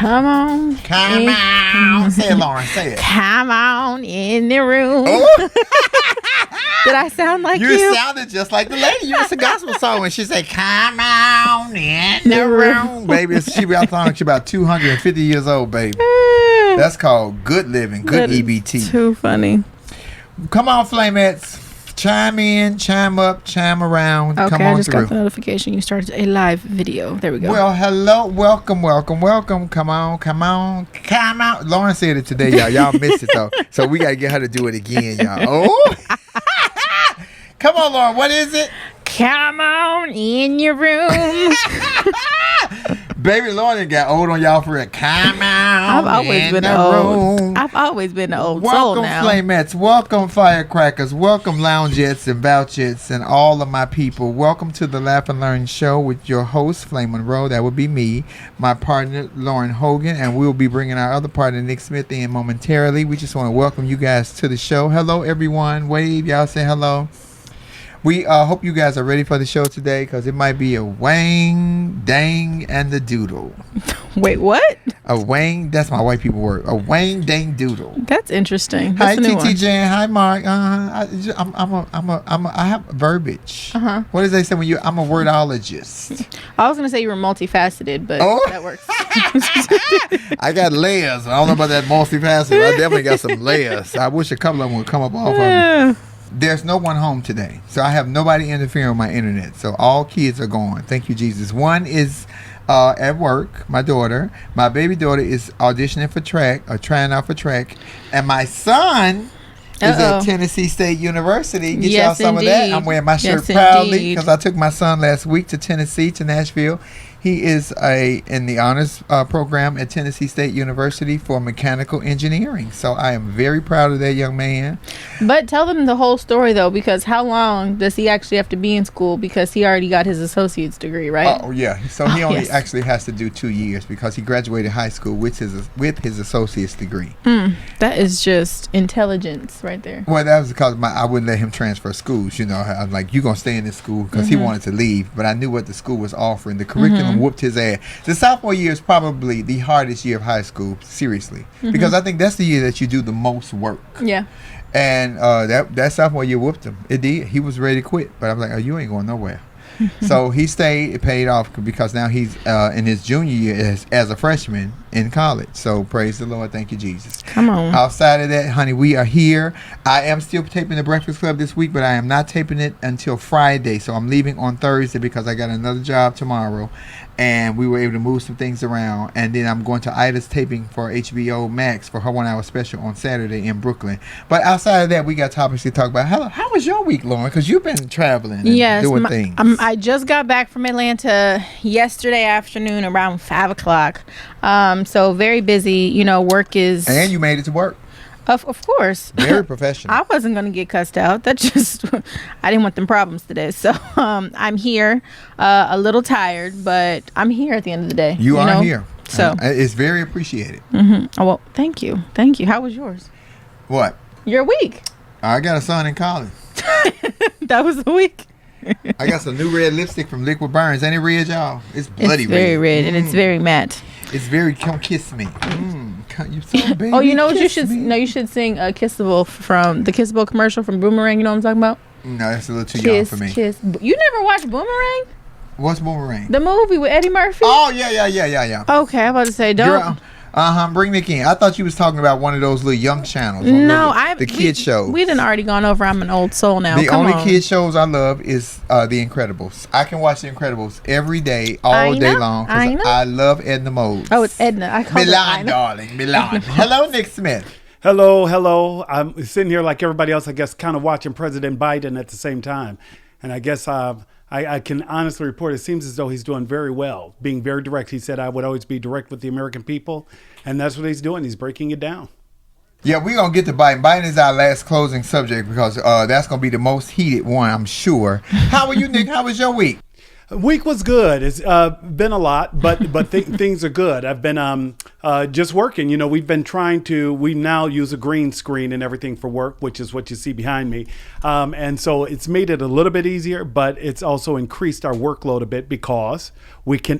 Come on. Come on. Say it, Lauren. Say it. Come on in the room. Oh. Did I sound like you? You sounded just like the lady. You used a gospel song when she said, "Come on in the room." Baby, she about 250 years old, baby. That's called good living, good EBT. Too funny. Come on, Flamettes. Chime in, chime up, chime around. Okay, Come on I just through. got the notification. You started a live video. There we go. Well, hello, welcome. Come on. Lauren said it today, y'all. Y'all missed it, though. So we got to get her to do it again, y'all. Oh. Come on, Lauren. What is it? Come on in your room. Baby Lauren got old on y'all for it. Come on. I've always been old. I've always been an old soul now. Welcome, Flamettes. Welcome, Firecrackers. Welcome, Loungettes and Bouchettes and all of my people. Welcome to the Laugh and Learn Show with your host, Flame Monroe. That would be me, my partner, Lauren Hogan, and we'll be bringing our other partner, Nick Smith, in momentarily. We just want to welcome you guys to the show. Hello, everyone. Wave. Y'all say hello. We hope you guys are ready for the show today because it might be a wang, dang, and the doodle. Wait, what? A wang, that's my white people word. A wang, dang, doodle. That's interesting. Hi, That's a new one. TT Jan. Hi, Mark. I have verbiage. What does they say when you? I'm a wordologist. I was gonna say you were multifaceted, but that works. I got layers. I don't know about that multifaceted. I definitely got some layers. I wish a couple of them would come up off of me. There's no one home today, so I have nobody interfering with my internet. So all kids are gone. Thank you, Jesus. One is at work, my daughter. My baby daughter is auditioning for track, or trying out for track. And my son is at Tennessee State University. Get y'all some of that. I'm wearing my shirt proudly because I took my son last week to Tennessee, to Nashville. He is in the honors program at Tennessee State University for mechanical engineering. So I am very proud of that young man. But tell them the whole story, though, because how long does he actually have to be in school? Because he already got his associate's degree, right? Oh, yeah. So he only actually has to do 2 years because he graduated high school with his associate's degree. That is just intelligence right there. Well, that was because I wouldn't let him transfer schools. You know, I was like, you're going to stay in this school because he wanted to leave. But I knew what the school was offering. The curriculum whooped his ass. The sophomore year is probably the hardest year of high school, seriously, because I think that's the year that you do the most work. Yeah. And that sophomore year whooped him. It did. He was ready to quit, but I'm like, oh, you ain't going nowhere. So he stayed. It paid off because now he's in his junior year as a freshman in college. So praise the Lord. Thank you, Jesus. Come on. Outside of that, honey, we are here. I am still taping the Breakfast Club this week, but I am not taping it until Friday. So I'm leaving on Thursday because I got another job tomorrow. And we were able to move some things around. And then I'm going to Ida's taping for HBO Max for her 1 hour special on Saturday in Brooklyn. But outside of that, we got topics to talk about. How was your week, Lauren? Because you've been traveling and doing things. I just got back from Atlanta yesterday afternoon around 5 o'clock. So very busy. You know, work is... And you made it to work. Of course. Very professional. I wasn't going to get cussed out. That just, I didn't want them problems today. So I'm here, a little tired, but I'm here at the end of the day. You are here. So it's very appreciated. Oh, well, thank you. How was yours? What? Your week. I got a son in college. That was the week. I got some new red lipstick from Liquid Burns. Ain't it red, y'all? It's bloody red. It's very red and it's very matte. It's very, come kiss me. You so baby. Oh, you know what you should? No, you should sing Kissable from the Kissable commercial from Boomerang. You know what I'm talking about? No, that's a little too young for me. You never watched Boomerang? What's Boomerang? The movie with Eddie Murphy? Oh, yeah. Okay, I'm about to say, don't. Bring Nick in. I thought you was talking about one of those little young channels. No, the kids shows. We done already gone over. I'm an old soul now. The only kids shows I love is The Incredibles. I can watch The Incredibles every day, all day long. I love Edna Mode. Oh, it's Edna. I call Milan, darling. Milan. Hello, Nick Smith. Hello. I'm sitting here like everybody else, I guess, kind of watching President Biden at the same time. And I guess I can honestly report it seems as though he's doing very well, being very direct. He said I would always be direct with the American people, and that's what he's doing. He's breaking it down. Yeah, we're going to get to Biden. Biden is our last closing subject because that's going to be the most heated one, I'm sure. How are you, Nick? How was your week? Week was good. It's been a lot, but things are good. I've been just working. We've been we now use a green screen and everything for work, which is what you see behind me. And so it's made it a little bit easier, but it's also increased our workload a bit because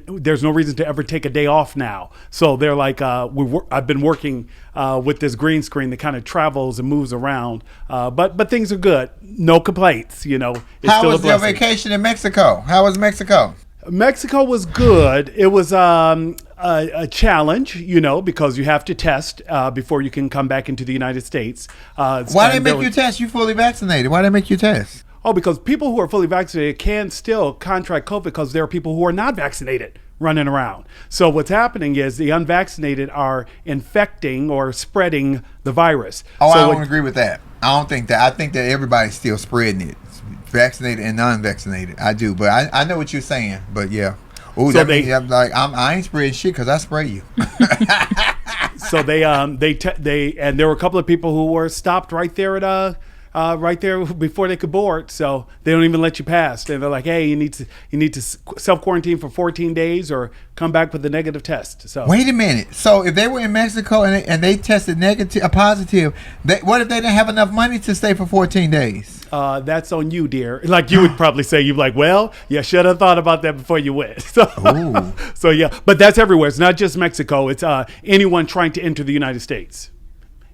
there's no reason to ever take a day off now. So they're like, I've been working with this green screen that kind of travels and moves around. But things are good. No complaints, It's How still was a your blessing. vacation in Mexico? How was Mexico? Mexico was good. It was a challenge, because you have to test before you can come back into the United States. Why they make you test? You fully vaccinated. Why they make you test? Oh, because people who are fully vaccinated can still contract COVID because there are people who are not vaccinated running around. So what's happening is the unvaccinated are infecting or spreading the virus. Oh, so I don't agree with that. I don't think that. I think that everybody's still spreading it. Vaccinated and non-vaccinated. I do, but I know what you're saying. But yeah, oh, So that means I ain't spreading shit because I spray you. So they and there were a couple of people who were stopped right there at right there before they could board. So they don't even let you pass. They're like, hey, you need to self-quarantine for 14 days or come back with a negative test. So Wait a minute. So if they were in Mexico and they tested positive, what if they didn't have enough money to stay for 14 days? that's on you, dear. Like you would probably say, you're like, well, you should have thought about that before you went. So yeah, but that's everywhere. It's not just Mexico. It's anyone trying to enter the United States.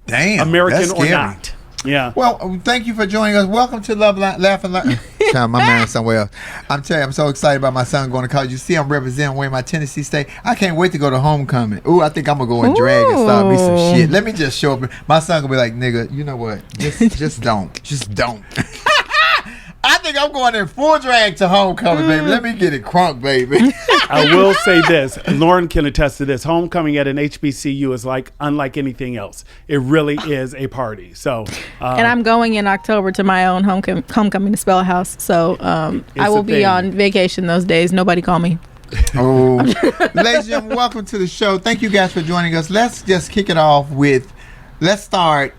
Damn, American that's or scary. not. Yeah. Well, thank you for joining us. Welcome to Love, Laugh, and Learn. My man somewhere else. I'm telling you, I'm so excited about my son going to college. You see, I'm representing wearing my Tennessee State. I can't wait to go to homecoming. Ooh, I think I'm going to go and drag and start me some shit. Let me just show up. My son going to be like, nigga, you know what? Just don't. Just don't. I think I'm going in full drag to homecoming, baby. Let me get it crunk, baby. I will say this. Lauren can attest to this. Homecoming at an HBCU is unlike anything else. It really is a party. So, and I'm going in October to my own homecoming to Spell House. So I will be on vacation those days. Nobody call me. Oh, ladies and gentlemen, welcome to the show. Thank you guys for joining us. Let's just kick it off with, let's start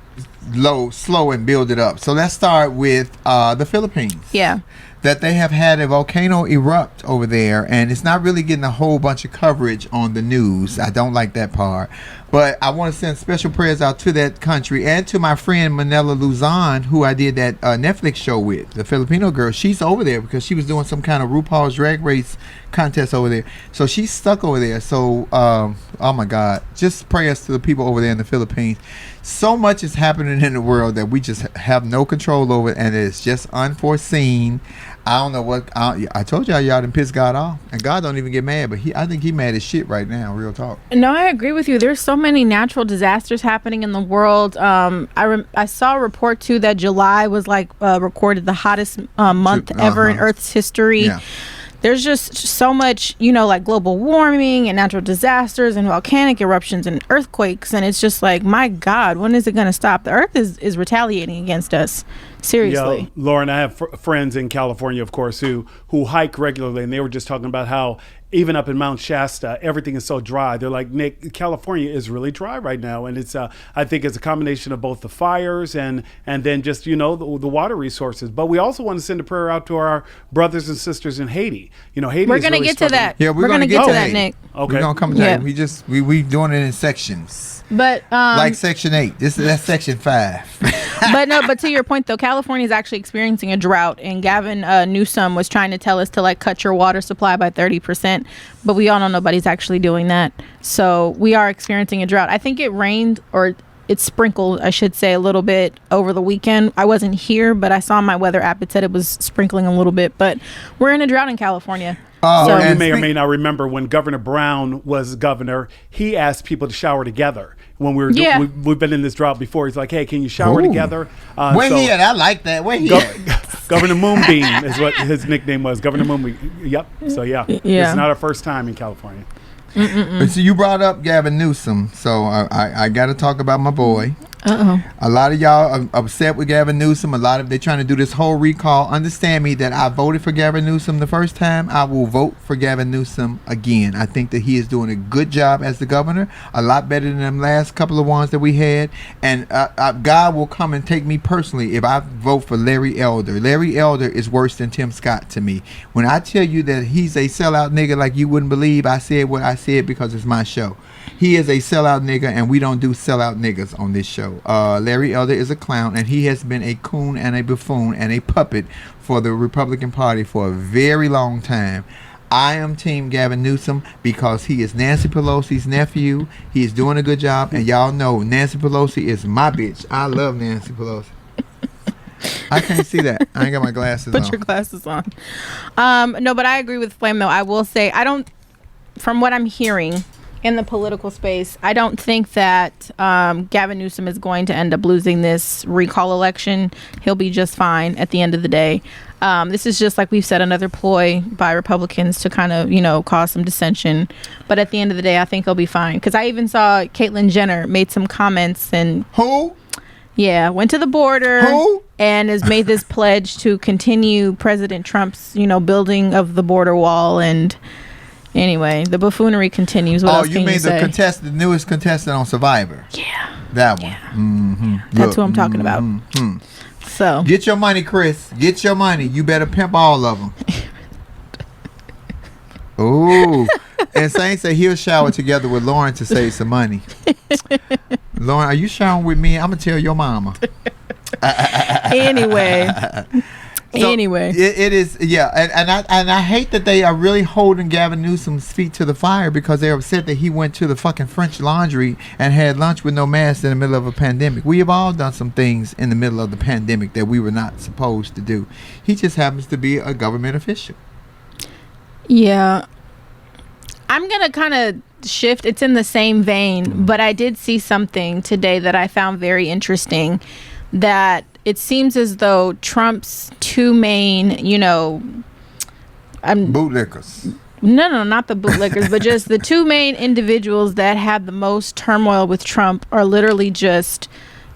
slow and build it up. So let's start with the Philippines. Yeah. That they have had a volcano erupt over there, and it's not really getting a whole bunch of coverage on the news. I don't like that part. But I want to send special prayers out to that country and to my friend Manila Luzon, who I did that Netflix show with, the Filipino girl. She's over there because she was doing some kind of RuPaul's Drag Race contest over there. So she's stuck over there. So, oh my God, just prayers to the people over there in the Philippines. So much is happening in the world that we just have no control over, and it's just unforeseen. I don't know what I told y'all done pissed God off, and God don't even get mad, but I think he mad as shit right now. Real talk. No, I agree with you. There's so many natural disasters happening in the world. I saw a report too that July was recorded the hottest month ever in Earth's history. Yeah. There's just so much, global warming and natural disasters and volcanic eruptions and earthquakes. And it's just like, my God, when is it going to stop? The earth is retaliating against us. Seriously. Yeah, Lauren, I have friends in California, of course, who hike regularly. And they were just talking about how even up in Mount Shasta, everything is so dry. They're like, Nick, California is really dry right now. And it's, I think it's a combination of both the fires and then just, the water resources. But we also want to send a prayer out to our brothers and sisters in Haiti. Haiti We're going to get to that. Yeah, we're going to get to that, Nick. Okay. We're going to come to that. We doing it in sections. But like Section 8. That's Section 5. But to your point, though, California is actually experiencing a drought. And Gavin Newsom was trying to tell us to cut your water supply by 30%. But we all know nobody's actually doing that. So we are experiencing a drought. I think it rained or it sprinkled, I should say, a little bit over the weekend. I wasn't here, but I saw my weather app. It said it was sprinkling a little bit. But we're in a drought in California. So you may or may not remember when Governor Brown was governor, he asked people to shower together. When we were we've been in this drought before. He's like, hey, can you shower together? Where he at? I like that. Where he at? Governor Moonbeam is what his nickname was. Governor Moonbeam. Yep. So it's not our first time in California. So you brought up Gavin Newsom, so I got to talk about my boy. A lot of y'all are upset with Gavin Newsom. They're trying to do this whole recall. Understand me that I voted for Gavin Newsom the first time. I will vote for Gavin Newsom again. I think that he is doing a good job as the governor, a lot better than them last couple of ones that we had. And God will come and take me personally if I vote for Larry Elder. Larry Elder is worse than Tim Scott to me. When I tell you that he's a sellout nigga like you wouldn't believe, I said what I said because it's my show. He is a sellout nigga, and we don't do sellout niggas on this show. Larry Elder is a clown, and he has been a coon and a buffoon and a puppet for the Republican Party for a very long time. I am Team Gavin Newsom because he is Nancy Pelosi's nephew. He is doing a good job, and y'all know Nancy Pelosi is my bitch. I love Nancy Pelosi. I can't see that. I ain't got my glasses on. Put your glasses on. No, but I agree with Flame, though. I will say, from what I'm hearing in the political space, I don't think that Gavin Newsom is going to end up losing this recall election. He'll be just fine at the end of the day. This is just, like we've said, another ploy by Republicans to kind of, cause some dissension. But at the end of the day, I think he'll be fine. Because I even saw Caitlyn Jenner made some comments and... Who? Yeah, went to the border. Who? And has made this pledge to continue President Trump's, building of the border wall. And anyway, the buffoonery continues. What else can you say? The newest contestant on Survivor? Yeah. That one. Yeah. Mm-hmm. That's who I'm talking about. Mm-hmm. So get your money, Chris. Get your money. You better pimp all of them. Ooh. And Saint said he'll shower together with Lauren to save some money. Lauren, are you showering with me? I'm going to tell your mama. Anyway. It is, yeah. And I hate that they are really holding Gavin Newsom's feet to the fire because they're upset that he went to the fucking French Laundry and had lunch with no mask in the middle of a pandemic. We have all done some things in the middle of the pandemic that we were not supposed to do. He just happens to be a government official. Yeah. I'm going to kind of shift. It's in the same vein, but I did see something today that I found very interesting, that it seems as though Trump's two main, bootlickers. No, not the bootlickers, but just the two main individuals that had the most turmoil with Trump are literally just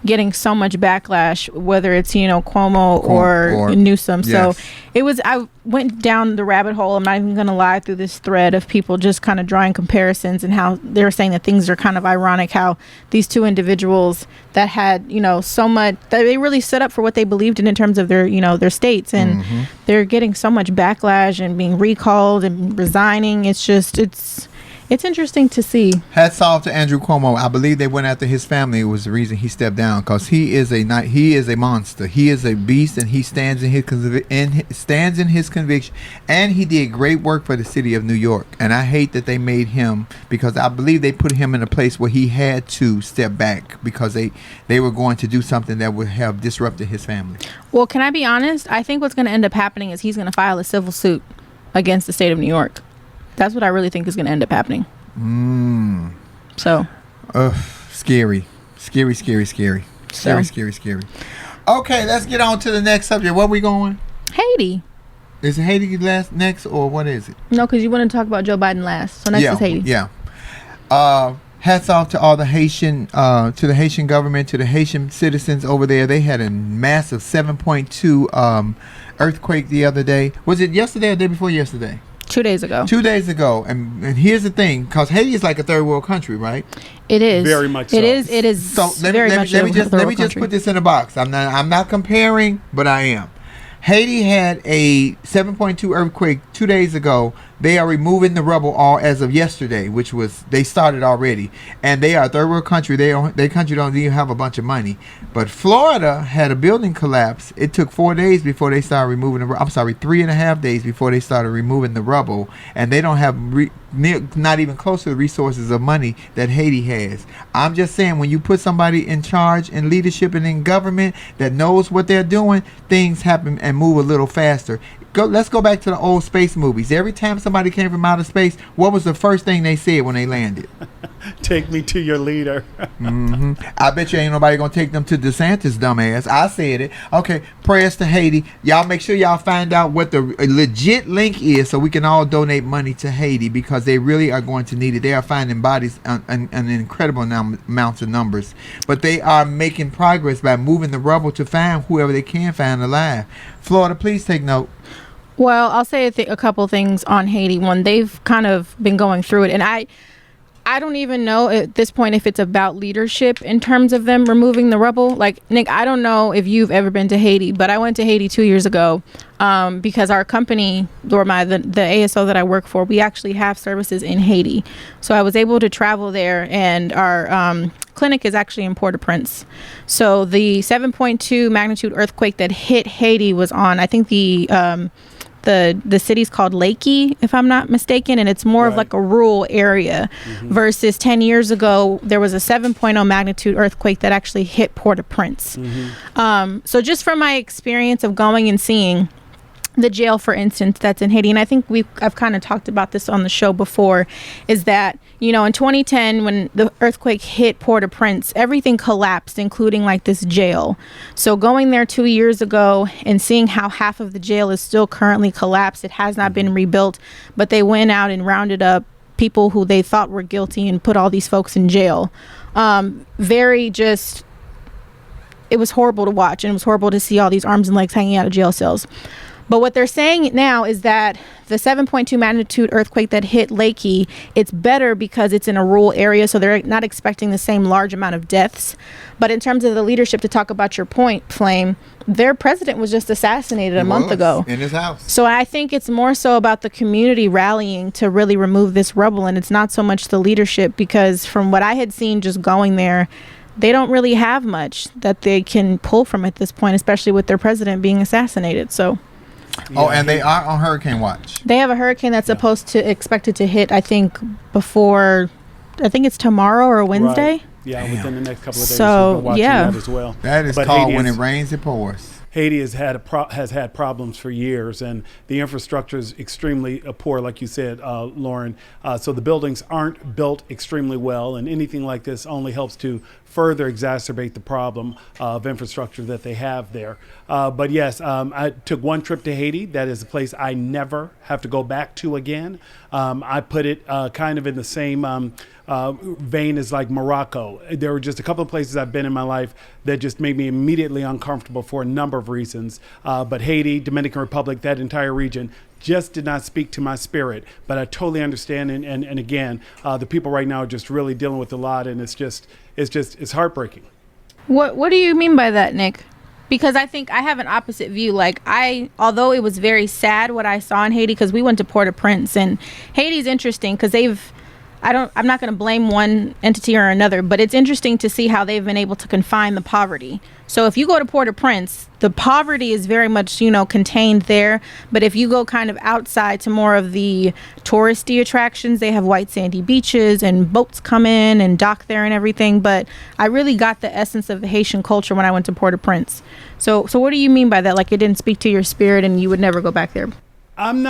getting so much backlash, whether it's Cuomo or Newsom. Yes. So I went down the rabbit hole. I'm not even gonna lie, through this thread of people just kind of drawing comparisons and how they were saying that things are kind of ironic how these two individuals that had so much, that they really stood up for what they believed in terms of their their states, and they're getting so much backlash and being recalled and resigning. It's interesting to see. Hats off to Andrew Cuomo. I believe they went after his family. It was the reason he stepped down, because he is a monster. He is a beast, and he stands in his conviction. And he did great work for the city of New York. And I hate that they made him, because I believe they put him in a place where he had to step back because they were going to do something that would have disrupted his family. Well, can I be honest? I think what's going to end up happening is he's going to file a civil suit against the state of New York. That's what I really think is going to end up happening. So. Scary. Scary. Scary. Okay, let's get on to the next subject. Where we going? Haiti. Is it Haiti next, or what is it? No, because you want to talk about Joe Biden last. So next is Haiti. Yeah. Hats off to all the Haitian, to the Haitian government, to the Haitian citizens over there. They had a massive 7.2 earthquake the other day. Was it yesterday or the day before yesterday? 2 days ago. 2 days ago. And here's the thing, because Haiti is like a third world country, right? It is. Very much so. It is. So let me just put this in a box. I'm not comparing, but I am. Haiti had a 7.2 earthquake 2 days ago. They are removing the rubble all as of yesterday, which was, they started already. And they are a third world country. Their country don't even have a bunch of money. But Florida had a building collapse. It took 4 days before they started removing the rubble. I'm sorry, 3.5 days before they started removing the rubble. And they don't have not even close to the resources of money that Haiti has. I'm just saying, when you put somebody in charge in leadership and in government that knows what they're doing, things happen and move a little faster. Let's go back to the old space movies. Every time somebody came from outer space, what was the first thing they said when they landed? Take me to your leader. I bet you ain't nobody gonna take them to DeSantis, dumbass. I said it. Okay, prayers to Haiti. Y'all make sure y'all find out what the legit link is so we can all donate money to Haiti, because they really are going to need it. They are finding bodies an incredible amounts of numbers, but they are making progress by moving the rubble to find whoever they can find alive. Florida, please take note. Well, I'll say a couple things on Haiti. One, they've kind of been going through it, and I don't even know at this point if it's about leadership in terms of them removing the rubble. Like, Nick, I don't know if you've ever been to Haiti, but I went to Haiti 2 years ago because our company, or the ASO that I work for, we actually have services in Haiti. So I was able to travel there, and our clinic is actually in Port-au-Prince. So the 7.2 magnitude earthquake that hit Haiti was on, I think the city's called Lakey, if I'm not mistaken, and it's more of like a rural area versus 10 years ago, there was a 7.0 magnitude earthquake that actually hit Port-au-Prince. So just from my experience of going and seeing the jail, for instance, that's in Haiti, and I think I've kind of talked about this on the show before, is that, you know, in 2010, when the earthquake hit Port-au-Prince, everything collapsed, including like this jail. So going there 2 years ago and seeing how half of the jail is still currently collapsed, it has not been rebuilt, but they went out and rounded up people who they thought were guilty and put all these folks in jail. It was horrible to watch, and it was horrible to see all these arms and legs hanging out of jail cells. But what they're saying now is that the 7.2 magnitude earthquake that hit Lakey, it's better because it's in a rural area, so they're not expecting the same large amount of deaths. But in terms of the leadership, to talk about your point, Flame, their president was just assassinated a month ago in his house. So I think it's more so about the community rallying to really remove this rubble, and it's not so much the leadership, because from what I had seen just going there, they don't really have much that they can pull from at this point, especially with their president being assassinated. So. Oh, and they are on hurricane watch. They have a hurricane that's expected to hit, I think it's tomorrow or Wednesday. Right. Yeah, within the next couple of days. So, we've been watching that as well. That is called when it rains, it pours. Haiti has had problems for years, and the infrastructure is extremely poor, like you said, Lauren. So the buildings aren't built extremely well, and anything like this only helps to further exacerbate the problem of infrastructure that they have there. But yes, I took one trip to Haiti. That is a place I never have to go back to again. I put it kind of in the same vein as like Morocco. There were just a couple of places I've been in my life that just made me immediately uncomfortable for a number of reasons. But Haiti, Dominican Republic, that entire region just did not speak to my spirit. But I totally understand. And again, the people right now are just really dealing with a lot, and it's heartbreaking. What do you mean by that, Nick? Because I think I have an opposite view. Like, although it was very sad what I saw in Haiti, because we went to Port-au-Prince, and Haiti's interesting because I'm not going to blame one entity or another, but it's interesting to see how they've been able to confine the poverty. So if you go to Port-au-Prince, the poverty is very much, contained there. But if you go kind of outside to more of the touristy attractions, they have white sandy beaches and boats come in and dock there and everything. But I really got the essence of the Haitian culture when I went to Port-au-Prince. So what do you mean by that? Like, it didn't speak to your spirit and you would never go back there? I'm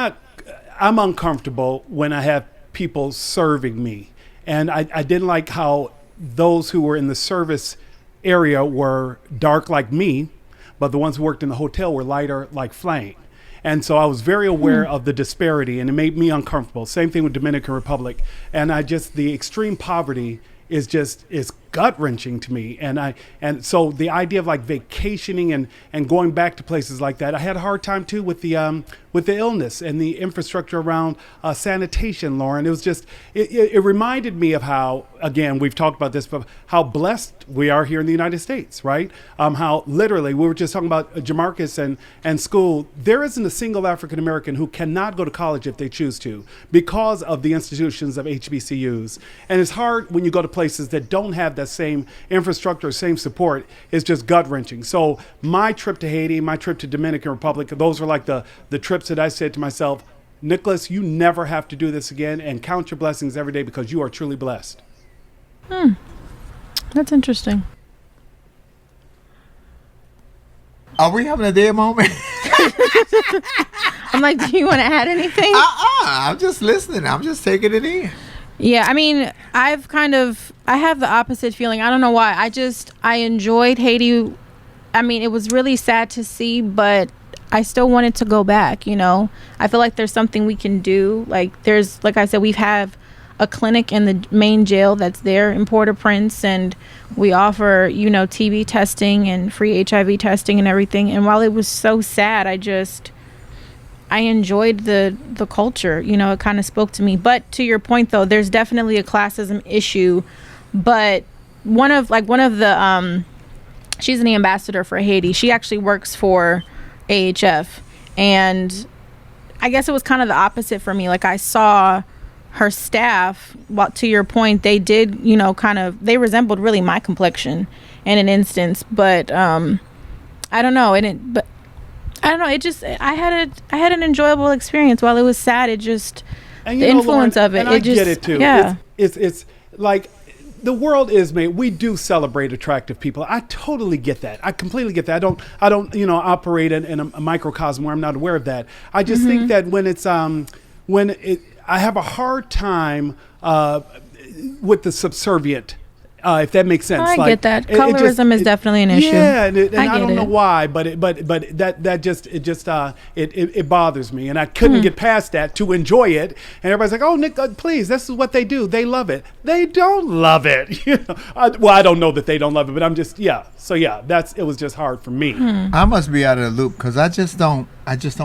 uncomfortable when I have people serving me, and I didn't like how those who were in the service area were dark like me, but the ones who worked in the hotel were lighter like Flame. And so I was very aware of the disparity, and it made me uncomfortable. Same thing with Dominican Republic. And the extreme poverty is gut-wrenching to me. And so the idea of like vacationing and going back to places like that, I had a hard time too with the illness and the infrastructure around sanitation, Lauren. It was just, it reminded me of how, again, we've talked about this, but how blessed we are here in the United States, right? How literally, we were just talking about Jamarcus and school. There isn't a single African-American who cannot go to college if they choose to because of the institutions of HBCUs. And it's hard when you go to places that don't have that same infrastructure, same support. It's just gut-wrenching. So my trip to Haiti, my trip to Dominican Republic, those were like the trips that I said to myself, Nicholas, you never have to do this again, and count your blessings every day because you are truly blessed. That's interesting. Are we having a dead moment? I'm like, do you want to add anything? I'm just listening. I'm just taking it in. Yeah, I mean, I have the opposite feeling. I don't know why. I enjoyed Haiti. I mean, it was really sad to see, but I still wanted to go back, I feel like there's something we can do. Like I said, we have a clinic in the main jail that's there in Port-au-Prince, and we offer, TB testing and free HIV testing and everything. And while it was so sad, I enjoyed the culture. You know, it kind of spoke to me. But to your point, though, there's definitely a classism issue. But one of the she's the ambassador for Haiti. She actually works for AHF, and I guess it was kind of the opposite for me. Like, I saw her staff, well, to your point, they did, you know, they resembled really my complexion in an instance, but I don't know. It just, I had an enjoyable experience. While it was sad, it just, the influence of it. And I get it too. Yeah. It's like, the world is made. We do celebrate attractive people. I totally get that. I completely get that. I don't, you know, operate in a microcosm where I'm not aware of that. I just think that when I have a hard time with the subservient. If that makes sense. I get that. Colorism is definitely an issue. Yeah, and I don't know why, but it bothers me, and I couldn't get past that to enjoy it. And everybody's like, "Oh, Nick, please, this is what they do. They love it. They don't love it." You know? I don't know that they don't love it, but I'm just So it was just hard for me. I must be out of the loop because I just don't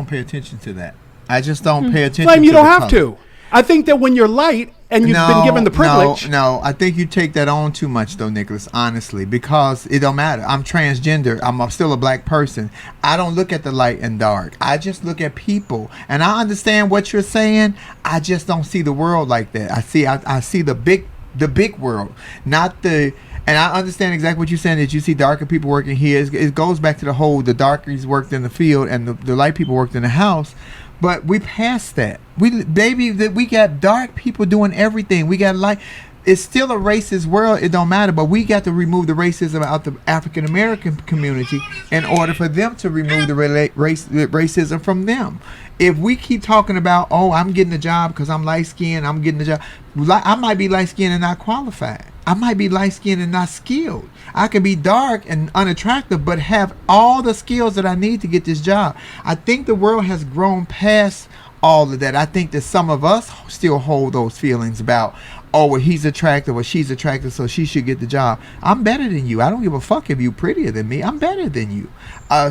pay attention to that. I just don't pay attention. Flame, you to don't the have color. to. I think that when you're light and you've been given the privilege. No, I think you take that on too much, though, Nicholas, honestly, because it don't matter. I'm transgender. I'm still a black person. I don't look at the light and dark. I just look at people. And I understand what you're saying. I just don't see the world like that. I see the big world, not the... And I understand exactly what you're saying, that you see darker people working here. It goes back to the darkies worked in the field and the light people worked in the house. But we passed that. We got dark people doing everything. We got light. It's still a racist world. It don't matter. But we got to remove the racism out the African American community in order for them to remove the racism from them. If we keep talking about, oh, I'm getting a job because I'm light skinned, I'm getting a job. I might be light skinned and not qualified. I might be light skinned and not skilled. I can be dark and unattractive, but have all the skills that I need to get this job. I think the world has grown past all of that. I think that some of us still hold those feelings about, oh, well, he's attractive or she's attractive, so she should get the job. I'm better than you. I don't give a fuck if you're prettier than me. I'm better than you.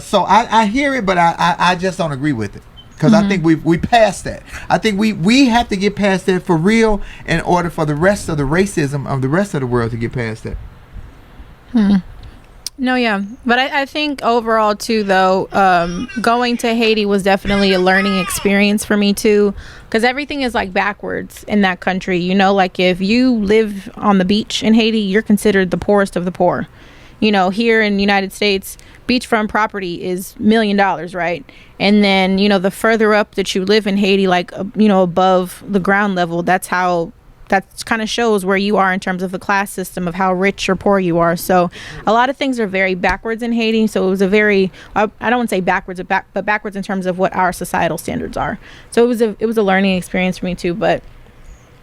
So I hear it, but I just don't agree with it. Because I think we passed that. I think we have to get past that for real in order for the rest of the racism of the rest of the world to get past that. No, yeah. But I think overall, too, though, going to Haiti was definitely a learning experience for me, too. Because everything is, like, backwards in that country. You know, like, if you live on the beach in Haiti, you're considered the poorest of the poor. You know, here in the United States, beachfront property is $1 million, right? And then, you know, the further up that you live in Haiti, like, you know, above the ground level, that kind of shows where you are in terms of the class system of how rich or poor you are. So a lot of things are very backwards in Haiti. So it was a very, I don't want to say backwards, but backwards in terms of what our societal standards are. So it was a learning experience for me too. But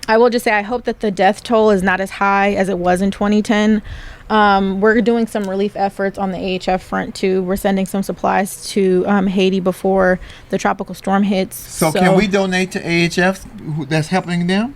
I will just say, I hope that the death toll is not as high as it was in 2010. We're doing some relief efforts on the AHF front too. We're sending some supplies to Haiti before the tropical storm hits. So can we donate to AHF that's helping them?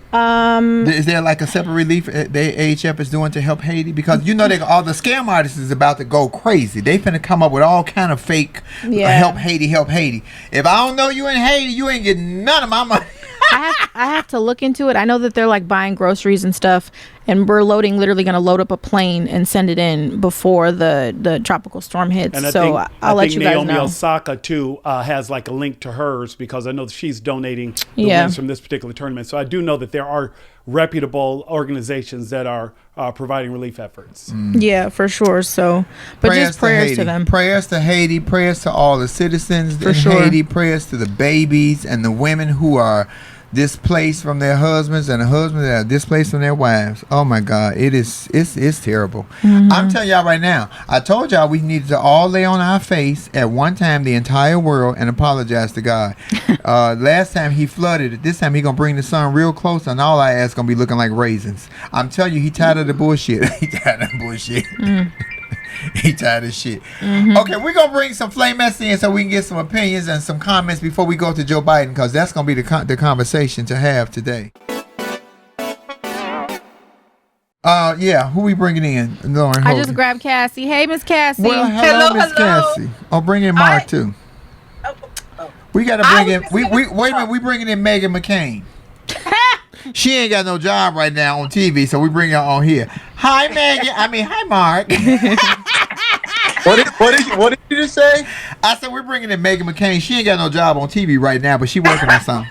Is there like a separate relief the AHF is doing to help Haiti? Because you know all the scam artists is about to go crazy. They finna come up with all kind of fake help Haiti. If I don't know you in Haiti, you ain't getting none of my money. I have to look into it. I know that they're like buying groceries and stuff, and we're literally going to load up a plane and send it in before the tropical storm hits. And I'll let you guys know. Naomi Osaka too has like a link to hers, because I know that she's donating the wins from this particular tournament. So I do know that there are reputable organizations that are providing relief efforts. Yeah, for sure. So, but just prayers to them. Prayers to Haiti. Prayers to all the citizens in Haiti. Prayers to the babies and the women who are displaced from their husbands and the husbands that are displaced from their wives. Oh my God, it's terrible. I'm telling y'all right now, I told y'all we needed to all lay on our face at one time, the entire world, and apologize to God. Last time he flooded it. This time he gonna bring the sun real close, and all our ass gonna be looking like raisins. I'm telling you, he tired of the bullshit. He tired of the bullshit. He tired of shit. Okay, we're going to bring some Flamettes in so we can get some opinions and some comments before we go to Joe Biden, because that's going to be the conversation to have today. Who we bringing in? Lauren, I just grabbed Cassie. Hey, Miss Cassie. Well, hello, Miss Cassie. Oh, bring in Mark, too. We got to bring in. Wait a minute. We bringing in Megan McCain. She ain't got no job right now on TV, so we bring her on here. Hi, Megan. Hi, Mark. What did you just say? I said we're bringing in Megan McCain. She ain't got no job on TV right now, but she working on something.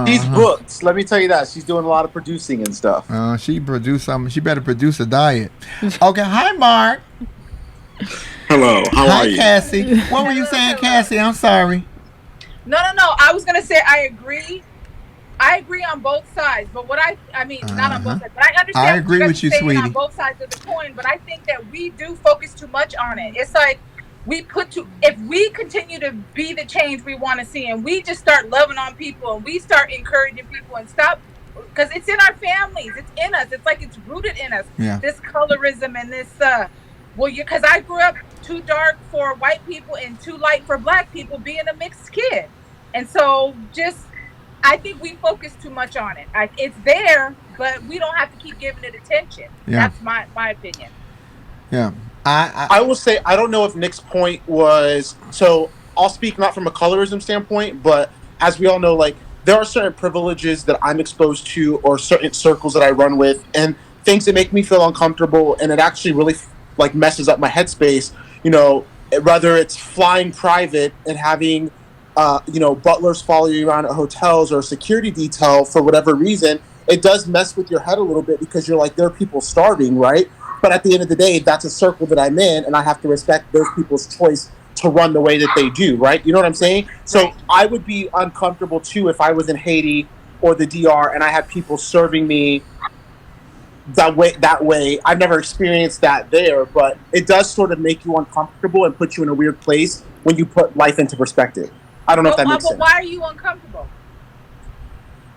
She's booked. Let me tell you that. She's doing a lot of producing and stuff. She produced something. She better produce a diet. Okay. Hi, Mark. Hello. How are you? Hi, Cassie. What were you saying, Cassie? I'm sorry. No. I was gonna say I agree. I agree on both sides, but not on both sides. But I understand. I agree with you, sweetie. On both sides of the coin, but I think that we do focus too much on it. It's like if we continue to be the change we want to see, and we just start loving on people, and we start encouraging people, and stop, because it's in our families, it's in us. It's like it's rooted in us. Yeah. This colorism and this. Because I grew up too dark for white people and too light for black people, being a mixed kid, and so I think we focus too much on it. It's there, but we don't have to keep giving it attention. Yeah. That's my opinion. Yeah. I will say, I don't know if Nick's point was, so I'll speak not from a colorism standpoint, but as we all know, like, there are certain privileges that I'm exposed to, or certain circles that I run with, and things that make me feel uncomfortable, and it actually really like messes up my headspace. Whether it's flying private and having butlers follow you around at hotels or a security detail for whatever reason, it does mess with your head a little bit, because you're like, there are people starving, right? But at the end of the day, that's a circle that I'm in, and I have to respect those people's choice to run the way that they do, right? You know what I'm saying? So I would be uncomfortable too if I was in Haiti or the DR and I had people serving me that way. I've never experienced that there, but it does sort of make you uncomfortable and put you in a weird place when you put life into perspective. I don't know if that makes sense. Why are you uncomfortable?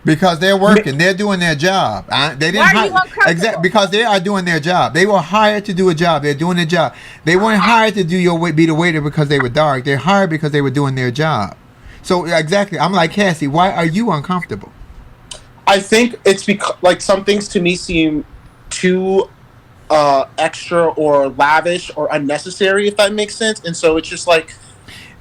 Because they're working, they're doing their job. They didn't. Why are you uncomfortable? Exactly, because they are doing their job. They were hired to do a job. They're doing their job. They weren't hired to be the waiter because they were dark. They're hired because they were doing their job. So exactly, I'm like, Cassie, why are you uncomfortable? I think it's because, like, some things to me seem too extra or lavish or unnecessary, if that makes sense. And so it's just like,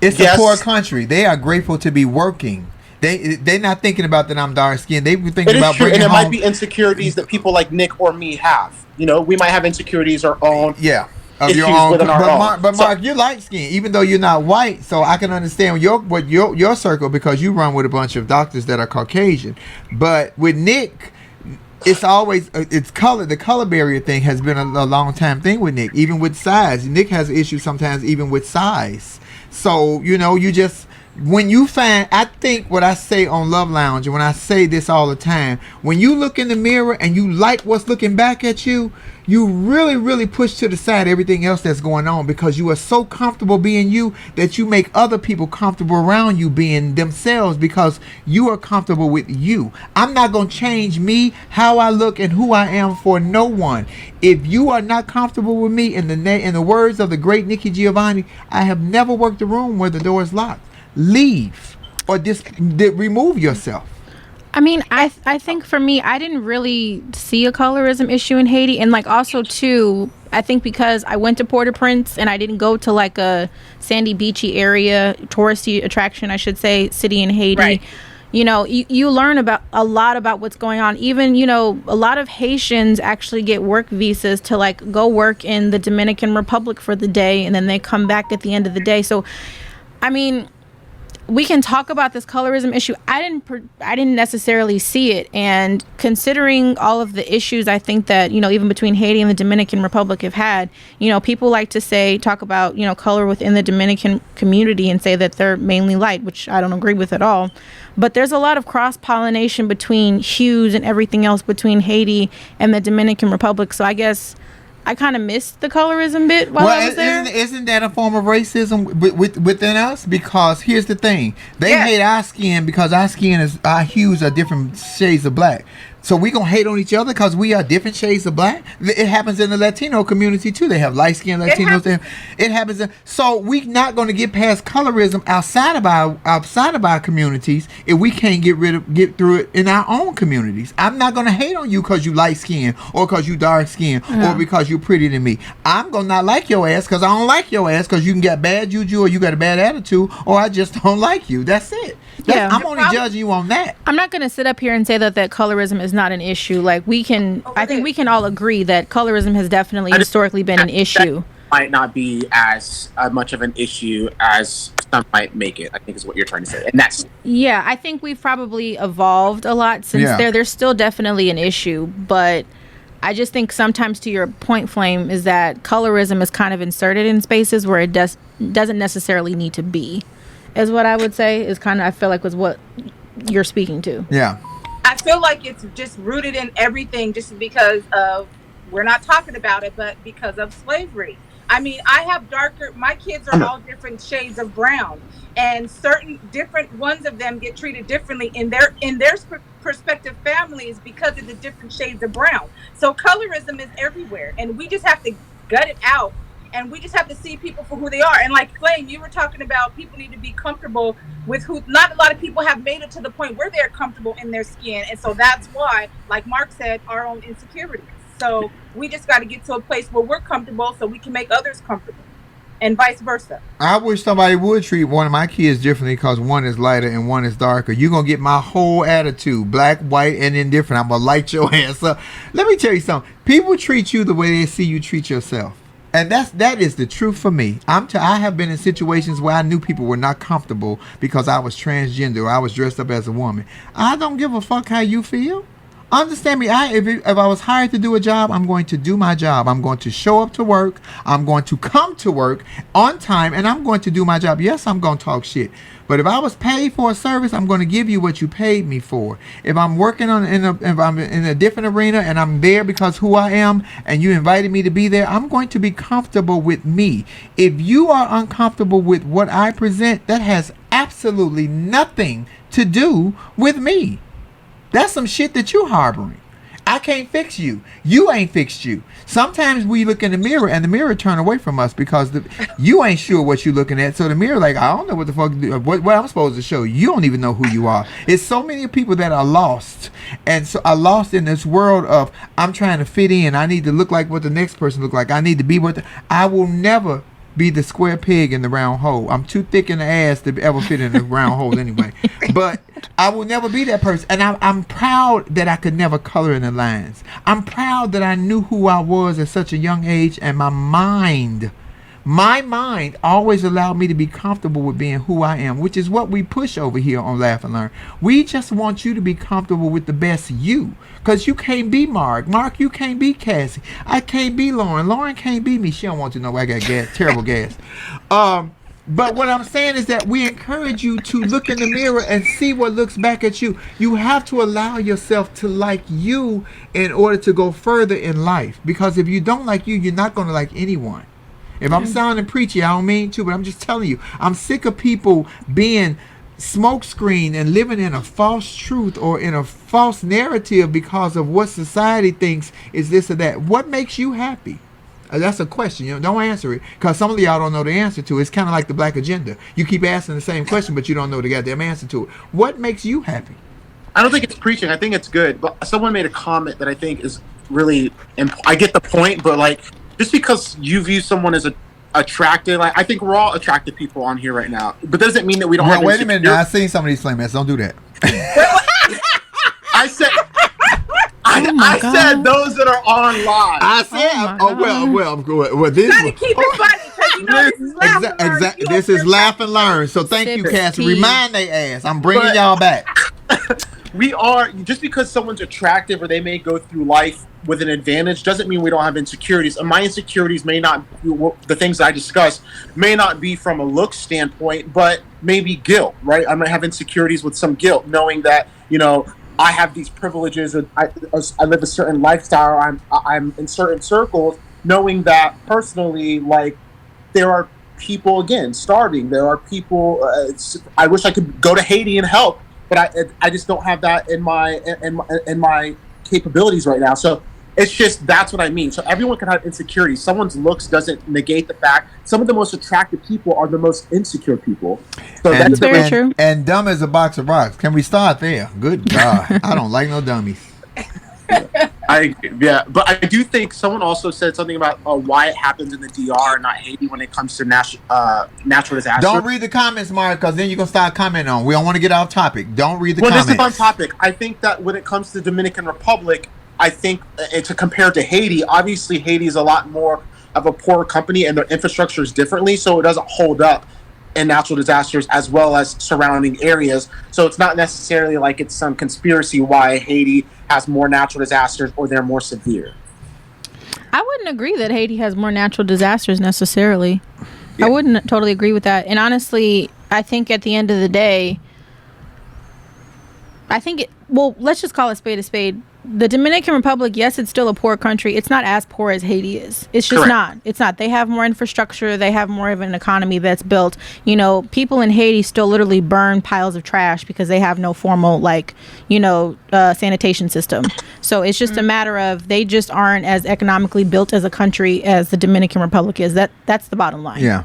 it's a poor country. They are grateful to be working. They're not thinking about that I'm dark skinned. They were thinking about bringing home. And it might be insecurities that people like Nick or me have. We might have insecurities our own. Yeah. Of issues your own. Within our own. But Mark, you're light skinned, even though you're not white. So I can understand your circle, because you run with a bunch of doctors that are Caucasian. But with Nick, it's always it's color. The color barrier thing has been a long time thing with Nick, even with size. Nick has issues sometimes even with size. So you just. When you find, I think what I say on Love Lounge, and when I say this all the time, when you look in the mirror and you like what's looking back at you, you really, really push to the side everything else that's going on, because you are so comfortable being you that you make other people comfortable around you being themselves, because you are comfortable with you. I'm not going to change me, how I look, and who I am for no one. If you are not comfortable with me, in the words of the great Nikki Giovanni, I have never worked a room where the door is locked. Leave or just remove yourself. I mean, I think for me, I didn't really see a colorism issue in Haiti. And like also too, I think because I went to Port-au-Prince and I didn't go to like a sandy beachy area, touristy attraction, I should say, city in Haiti. Right. You learn about a lot about what's going on. Even, a lot of Haitians actually get work visas to like go work in the Dominican Republic for the day, and then they come back at the end of the day. So, I mean, we can talk about this colorism issue. I didn't necessarily see it, and considering all of the issues, I think that even between Haiti and the Dominican Republic have had, people like to talk about color within the Dominican community and say that they're mainly light, which I don't agree with at all. But there's a lot of cross-pollination between hues and everything else between Haiti and the Dominican Republic. So I guess I kind of missed the colorism bit while I was there. Isn't that a form of racism within us? Because here's the thing. They hate our skin because our hues are different shades of black. So we gonna hate on each other because we are different shades of black? It happens in the Latino community too. They have light skinned Latinos. It happens. So we not gonna get past colorism outside of our communities if we can't get through it in our own communities. I'm not gonna hate on you because you light skinned or because you dark skinned or because you're prettier than me. I'm gonna not like your ass because I don't like your ass because you can get bad juju or you got a bad attitude or I just don't like you. That's it. I'm only judging you on that. I'm not going to sit up here and say that colorism is not an issue. Like I think we can all agree that colorism has definitely historically been an issue. Might not be as much of an issue as some might make it, I think is what you're trying to say. And that's... Yeah, I think we've probably evolved a lot since there's still definitely an issue. But I just think sometimes, to your point, Flame, is that colorism is kind of inserted in spaces where it doesn't necessarily need to be. Is what I would say is kind of, I feel like, was what you're speaking to. Yeah. I feel like it's just rooted in everything just because of, we're not talking about it, but because of slavery. I mean, I have my kids are all different shades of brown, and certain different ones of them get treated differently in their prospective families because of the different shades of brown. So colorism is everywhere, and we just have to gut it out. And we just have to see people for who they are. And like Flame, you were talking about people need to be comfortable with who. Not a lot of people have made it to the point where they're comfortable in their skin. And so that's why, like Mark said, our own insecurities. So we just got to get to a place where we're comfortable so we can make others comfortable. And vice versa. I wish somebody would treat one of my kids differently because one is lighter and one is darker. You're going to get my whole attitude, black, white, and indifferent. I'm going to light your ass up. Let me tell you something. People treat you the way they see you treat yourself. And that is the truth for me. I have been in situations where I knew people were not comfortable because I was transgender or I was dressed up as a woman. I don't give a fuck how you feel. Understand me. If I was hired to do a job, I'm going to do my job. I'm going to show up to work. I'm going to come to work on time, and I'm going to do my job. Yes, I'm going to talk shit. But if I was paid for a service, I'm going to give you what you paid me for. If I'm working if I'm in a different arena and I'm there because who I am and you invited me to be there, I'm going to be comfortable with me. If you are uncomfortable with what I present, that has absolutely nothing to do with me. That's some shit that you're harboring. I can't fix you. You ain't fixed you. Sometimes we look in the mirror and the mirror turn away from us because you ain't sure what you're looking at. So the mirror like, I don't know what the fuck, what I'm supposed to show you. You don't even know who you are. It's so many people that are lost. And so are lost in this world of, I'm trying to fit in. I need to look like what the next person look like. I need to be I will never be the square peg in the round hole. I'm too thick in the ass to ever fit in the round hole anyway. But I will never be that person. And I'm proud that I could never color in the lines. I'm proud that I knew who I was at such a young age, and my mind always allowed me to be comfortable with being who I am, which is what we push over here on Laugh and Learn. We just want you to be comfortable with the best you. Because you can't be Mark. Mark, you can't be Cassie. I can't be Lauren. Lauren can't be me. She don't want to know I got gas, terrible gas. But what I'm saying is that we encourage you to look in the mirror and see what looks back at you. You have to allow yourself to like you in order to go further in life. Because if you don't like you, you're not going to like anyone. If I'm sounding preachy, I don't mean to, but I'm just telling you, I'm sick of people being smokescreen and living in a false truth or in a false narrative because of what society thinks is this or that. What makes you happy? That's a question. Don't answer it, because some of y'all don't know the answer to it. It's kind of like the black agenda. You keep asking the same question, but you don't know the goddamn answer to it. What makes you happy? I don't think it's preaching. I think it's good. But someone made a comment that I think is really I get the point, but like, just because you view someone as attractive, like, I think we're all attractive people on here right now, but doesn't mean that we don't have. Wait a minute, now I've seen some of these Flamettes. Don't do that. I said those that are online. I said, well, this gotta keep it funny, because you know this is Laugh and Learn. This is Laugh and Learn. So thank you, Cassie. Remind they ass. I'm bringing y'all back. We are, just because someone's attractive or they may go through life with an advantage doesn't mean we don't have insecurities. And my insecurities may not be, the things I discuss may not be from a look standpoint, but maybe guilt, right? I might have insecurities with some guilt, knowing that, I have these privileges, and I live a certain lifestyle, I'm in certain circles, knowing that personally, like, there are people, again, starving. There are people, I wish I could go to Haiti and help, but I just don't have that in my capabilities right now. So it's just, that's what I mean. So everyone can have insecurities. Someone's looks doesn't negate the fact some of the most attractive people are the most insecure people. So And, that's very true. and dumb as a box of rocks. Can we start there? Good God. I don't like no dummies. But I do think someone also said something about why it happens in the DR and not Haiti when it comes to natural disaster. Don't read the comments, Mark, because then you're going to start commenting on. We don't want to get off topic. Don't read the This comments. is on topic. I think that when it comes to the Dominican Republic, I think it's compared to Haiti. Obviously, Haiti is a lot more of a poorer company, and their infrastructure is differently, so it doesn't hold up in natural disasters as well as surrounding areas. So it's not necessarily like it's some conspiracy why Haiti has more natural disasters or they're more severe. I wouldn't agree that Haiti has more natural disasters necessarily. I wouldn't totally agree with that. And honestly, I think at the end of the day, let's just call it spade a spade. The Dominican Republic, yes, it's still a poor country. It's not as poor as Haiti is. It's just not. It's not. They have more infrastructure. They have more of an economy that's built. You know, people in Haiti still literally burn piles of trash because they have no formal, sanitation system. So it's just a matter of they just aren't as economically built as a country as the Dominican Republic is. That's the bottom line. Yeah.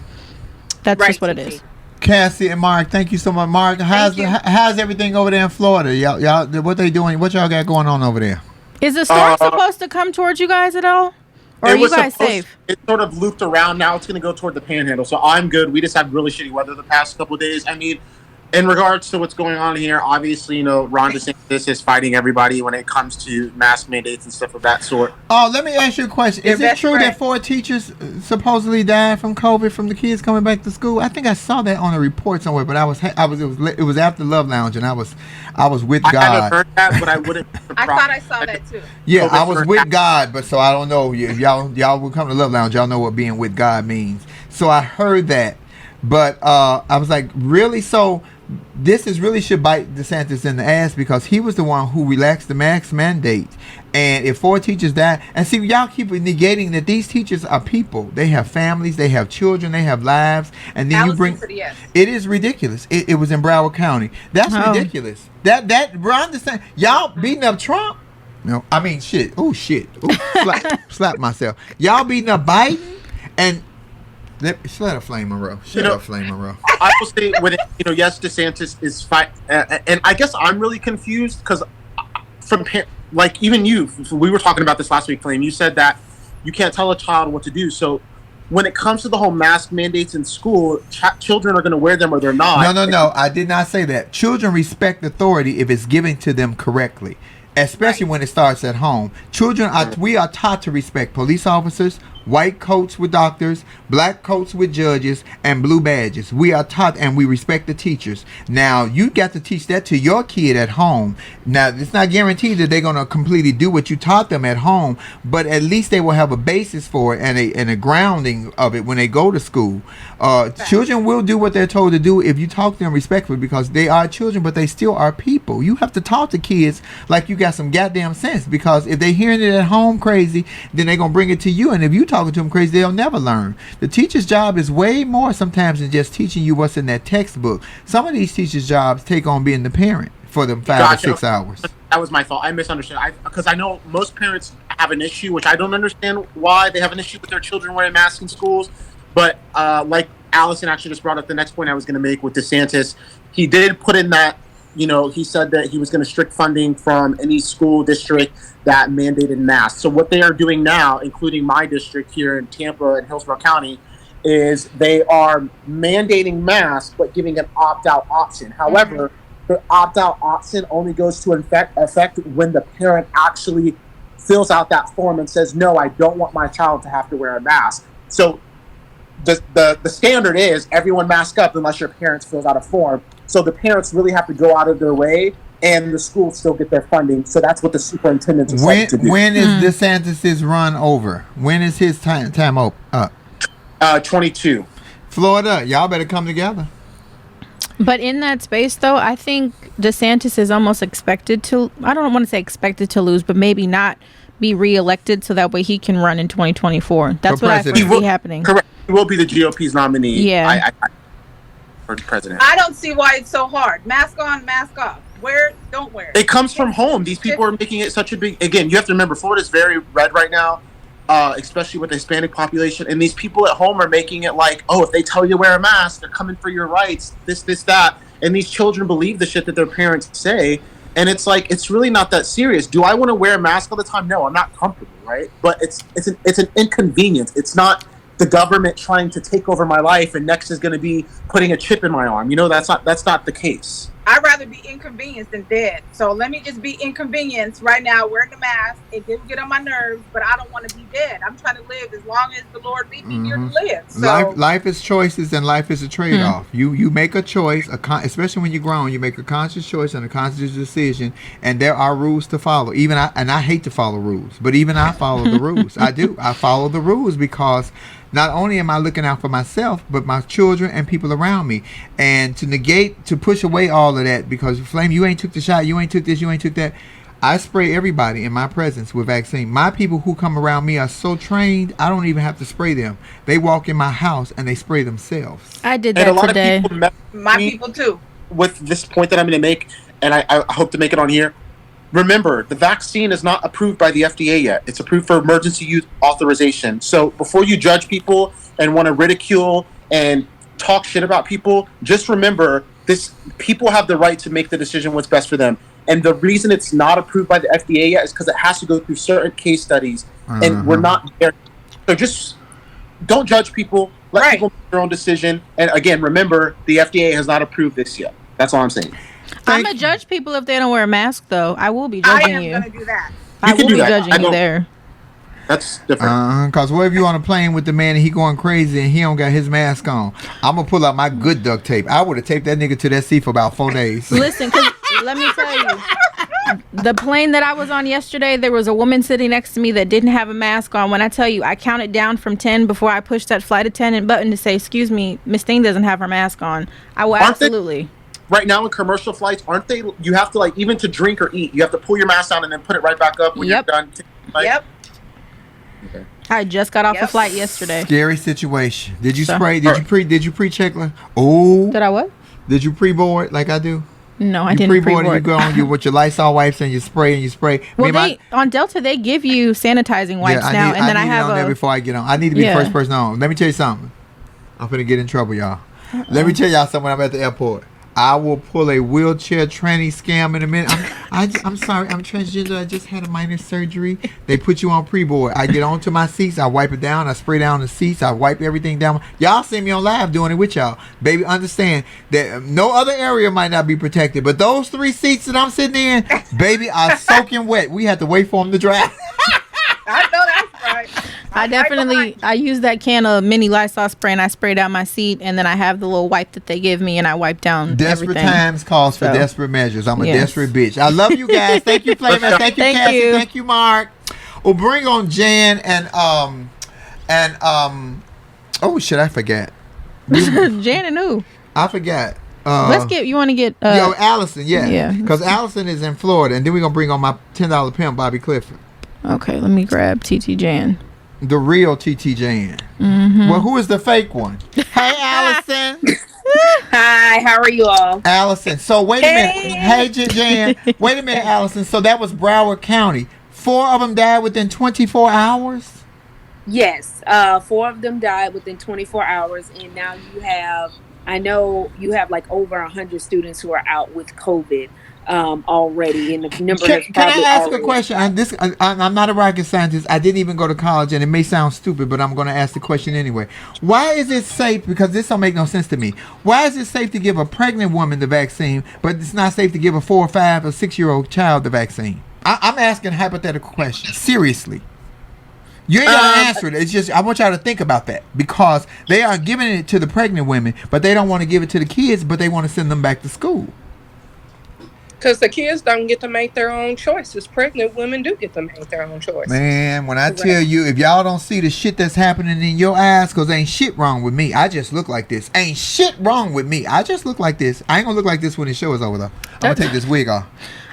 That's just what it is. Cassie and Mark, thank you so much. Mark, how's everything over there in Florida? Y'all, what they doing? What y'all got going on over there? Is the storm supposed to come towards you guys at all? Or are you guys safe? It sort of looped around. Now it's going to go toward the Panhandle. So I'm good. We just had really shitty weather the past couple of days. I mean, in regards to what's going on here, obviously, Ron DeSantis is fighting everybody when it comes to mask mandates and stuff of that sort. Oh, let me ask you a question. Is it true that 4 teachers supposedly died from COVID from the kids coming back to school? I think I saw that on a report somewhere, but it was after Love Lounge, and I was with God. I haven't heard that, but I wouldn't. I thought I saw that too. Yeah, I was with God, but so I don't know. If y'all will come to Love Lounge, y'all know what being with God means. So I heard that, but I was like, really? So this really should bite DeSantis in the ass because he was the one who relaxed the mask mandate. And if 4 teachers die, and see, y'all keep negating that these teachers are people. They have families, they have children, they have lives, and then it is ridiculous. It was in Broward County. That's ridiculous. That Ron DeSantis, y'all beating up Trump. No, I mean shit. Oh shit. Ooh, slap myself. Y'all beating up Biden and. Let a flame Monroe. Shut up, Flame Monroe. I will say, yes, DeSantis is fine, and I guess I'm really confused because, even you, we were talking about this last week, Flame. You said that you can't tell a child what to do. So, when it comes to the whole mask mandates in school, children are going to wear them or they're not. No. I did not say that. Children respect authority if it's given to them correctly, especially when it starts at home. We are taught to respect police officers, white coats with doctors, black coats with judges, and blue badges. We are taught, and we respect the teachers. Now, you got to teach that to your kid at home. Now, it's not guaranteed that they're going to completely do what you taught them at home, but at least they will have a basis for it and a grounding of it when they go to school. Children will do what they're told to do if you talk to them respectfully because they are children, but they still are people. You have to talk to kids like you got some goddamn sense because if they're hearing it at home crazy, then they're going to bring it to you, and if you talking to them crazy, they'll never learn. The teacher's job is way more sometimes than just teaching you what's in that textbook. Some of these teachers' jobs take on being the parent for them 5 or 6 hours. That was my fault. I misunderstood. Because I know most parents have an issue, which I don't understand why they have an issue with their children wearing masks in schools. But like Allison actually just brought up the next point I was going to make with DeSantis, he did put in that, he said that he was going to strict funding from any school district that mandated masks. So what they are doing now, including my district here in Tampa and Hillsborough County, is they are mandating masks but giving an opt-out option. However, the opt-out option only goes to effect when the parent actually fills out that form and says, no, I don't want my child to have to wear a mask. So the standard is everyone mask up unless your parents fills out a form. So the parents really have to go out of their way, and the schools still get their funding. So that's what the superintendents are saying to do. When is DeSantis' run over? When is his time up? 22. Florida, y'all better come together. But in that space, though, I think DeSantis is almost expected to, I don't want to say expected to lose, but maybe not be reelected so that way he can run in 2024. That's what I foresee happening. Correct. He will be the GOP's nominee. Yeah. For president. I don't see why it's so hard. Mask on, mask off. wear it, don't wear it. It comes from home. These people are making it such a big. Again, you have to remember, Florida's very red right now, especially with the Hispanic population. And these people at home are making it like, oh, if they tell you to wear a mask, they're coming for your rights. This, that. And these children believe the shit that their parents say. And it's like, it's really not that serious. Do I want to wear a mask all the time? No, I'm not comfortable, right? But it's an inconvenience. It's not the government trying to take over my life, and next is going to be putting a chip in my arm. You know, that's not the case. I'd rather be inconvenienced than dead. So let me just be inconvenienced right now, wearing the mask. It didn't get on my nerves, but I don't want to be dead. I'm trying to live as long as the Lord leaves me here to live. So Life is choices, and life is a trade-off. You make a choice, especially when you're grown. You make a conscious choice and a conscious decision, and there are rules to follow. I hate to follow rules, but even I follow the rules. I do. I follow the rules because not only am I looking out for myself, but my children and people around me. And to push away all of that, because Flame, you ain't took the shot, you ain't took this, you ain't took that. I spray everybody in my presence with vaccine. My people who come around me are so trained, I don't even have to spray them. They walk in my house and they spray themselves. I did that today. And a lot of people my people too. With this point that I'm going to make, and I hope to make it on here. Remember, the vaccine is not approved by the FDA yet. It's approved for emergency use authorization. So before you judge people and want to ridicule and talk shit about people, just remember this: people have the right to make the decision what's best for them. And the reason it's not approved by the FDA yet is because it has to go through certain case studies, and we're not there. So just don't judge people. Let people make their own decision. And again, remember, the FDA has not approved this yet. That's all I'm saying. I'm gonna judge people if they don't wear a mask, though. I will be judging you. I am gonna do that. I will be judging you there. That's different. Because what if you on a plane with the man and he going crazy and he don't got his mask on? I'm gonna pull out my good duct tape. I would have taped that nigga to that seat for about 4 days. Listen, cause let me tell you, the plane that I was on yesterday, there was a woman sitting next to me that didn't have a mask on. When I tell you, I counted down from 10 before I pushed that flight attendant button to say, "Excuse me, Miss Thing doesn't have her mask on." I will absolutely. Right now in commercial flights, aren't they? You have to, like, even to drink or eat, you have to pull your mask down and then put it right back up when you're done. Yep. Okay. I just got off the flight yesterday. Scary situation. Did you spray? Did you pre-check? Oh. Did I what? Did you pre-board like I do? No, I didn't pre-board. You go on with your Lysol wipes and you spray. Well, on Delta they give you sanitizing wipes now, and then I have on there before I get on. I need to be the first person on. Let me tell you something. I'm finna get in trouble, y'all. Let me tell y'all something when I'm at the airport. I will pull a wheelchair tranny scam in a minute. I'm sorry, I'm transgender. I just had a minor surgery. They put you on pre-board. I get onto my seats. I wipe it down. I spray down the seats. I wipe everything down. Y'all see me on live doing it with y'all. Baby, understand that no other area might not be protected, but those 3 seats that I'm sitting in, baby, are soaking wet. We had to wait for them to dry. I know that's right. I use that can of mini Lysol spray and I spray down my seat, and then I have the little wipe that they give me and I wipe down desperate everything. Times calls for desperate measures. I'm a desperate bitch. I love you guys. Thank you, Flamettes. Thank you, Cassie. Thank you, Mark. We'll bring on Jan and oh shit, I forgot. Jan and who? I forgot. You want to get Allison, yeah. Because Allison is in Florida, and then we're gonna bring on my $10 pimp, Bobby Clifford. Okay, let me grab TT Jan. The real TT Jan. Mm-hmm. Well, who is the fake one? Hey, Allison. Hi, how are you all? Allison. So wait a minute. Hey, Jan. Wait a minute, Allison. So that was Broward County. 4 of them died within 24 hours? Yes. 4 of them died within 24 hours. And now I know you have like over 100 students who are out with COVID already. And the number can I ask a question? I'm not a rocket scientist. I didn't even go to college, and it may sound stupid, but I'm going to ask the question anyway. Why is it safe? Because this don't make no sense to me. Why is it safe to give a pregnant woman the vaccine, but it's not safe to give a 4 or 5 or 6-year-old child the vaccine? I'm asking a hypothetical question. Seriously. You ain't got to answer it. It's just I want y'all to think about that, because they are giving it to the pregnant women, but they don't want to give it to the kids, but they want to send them back to school. Because the kids don't get to make their own choices. Pregnant women do get to make their own choices. Man, when I tell you, if y'all don't see the shit that's happening in your eyes, because ain't shit wrong with me. I just look like this. Ain't shit wrong with me. I just look like this. I ain't going to look like this when the show is over, though. I'm going to take this wig off.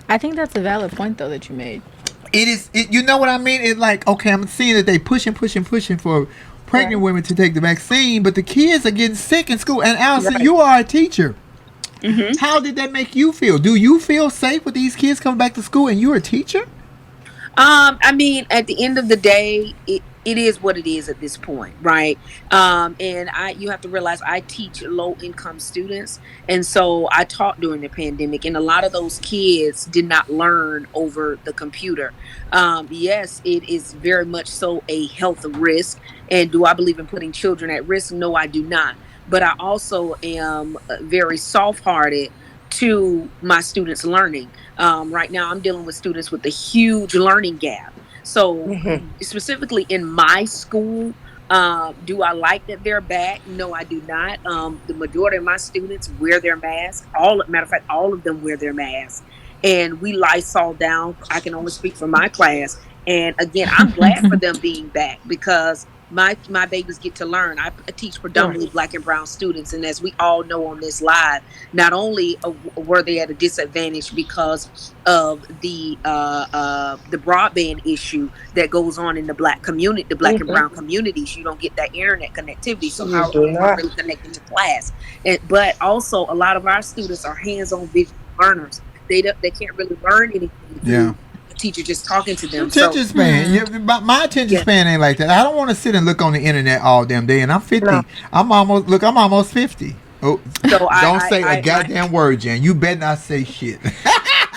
I think that's a valid point, though, that you made. It is. You know what I mean? It's like, okay, I'm seeing that they pushing for pregnant women to take the vaccine, but the kids are getting sick in school. And Allison, you are a teacher. How did that make you feel? Do you feel safe with these kids coming back to school and you're a teacher? I mean, at the end of the day, it is what it is at this point, right? And you have to realize I teach low income students, and so I taught during the pandemic, and a lot of those kids did not learn over the computer. Yes, it is very much so a health risk. And do I believe in putting children at risk? No, I do not. But I also am very soft hearted to my students learning. Right now, I'm dealing with students with a huge learning gap. So specifically in my school, do I like that they're back? No, I do not. The majority of my students wear their masks. Matter of fact, all of them wear their masks. And we Lysol down. I can only speak for my class. And again, I'm glad for them being back because my babies get to learn. I teach predominantly Black and brown students, and as we all know on this live, not only were they at a disadvantage because of the broadband issue that goes on in the Black community, the Black and brown communities. You don't get that internet connectivity, so how are they really connected to class? But also, a lot of our students are hands-on visual learners. They can't really learn anything. Yeah. Teacher just talking to them. Attention span. My attention span ain't like that. I don't want to sit and look on the internet all damn day. And I'm 50. No. I'm almost 50. Oh, so don't say a goddamn word, Jan. You better not say shit.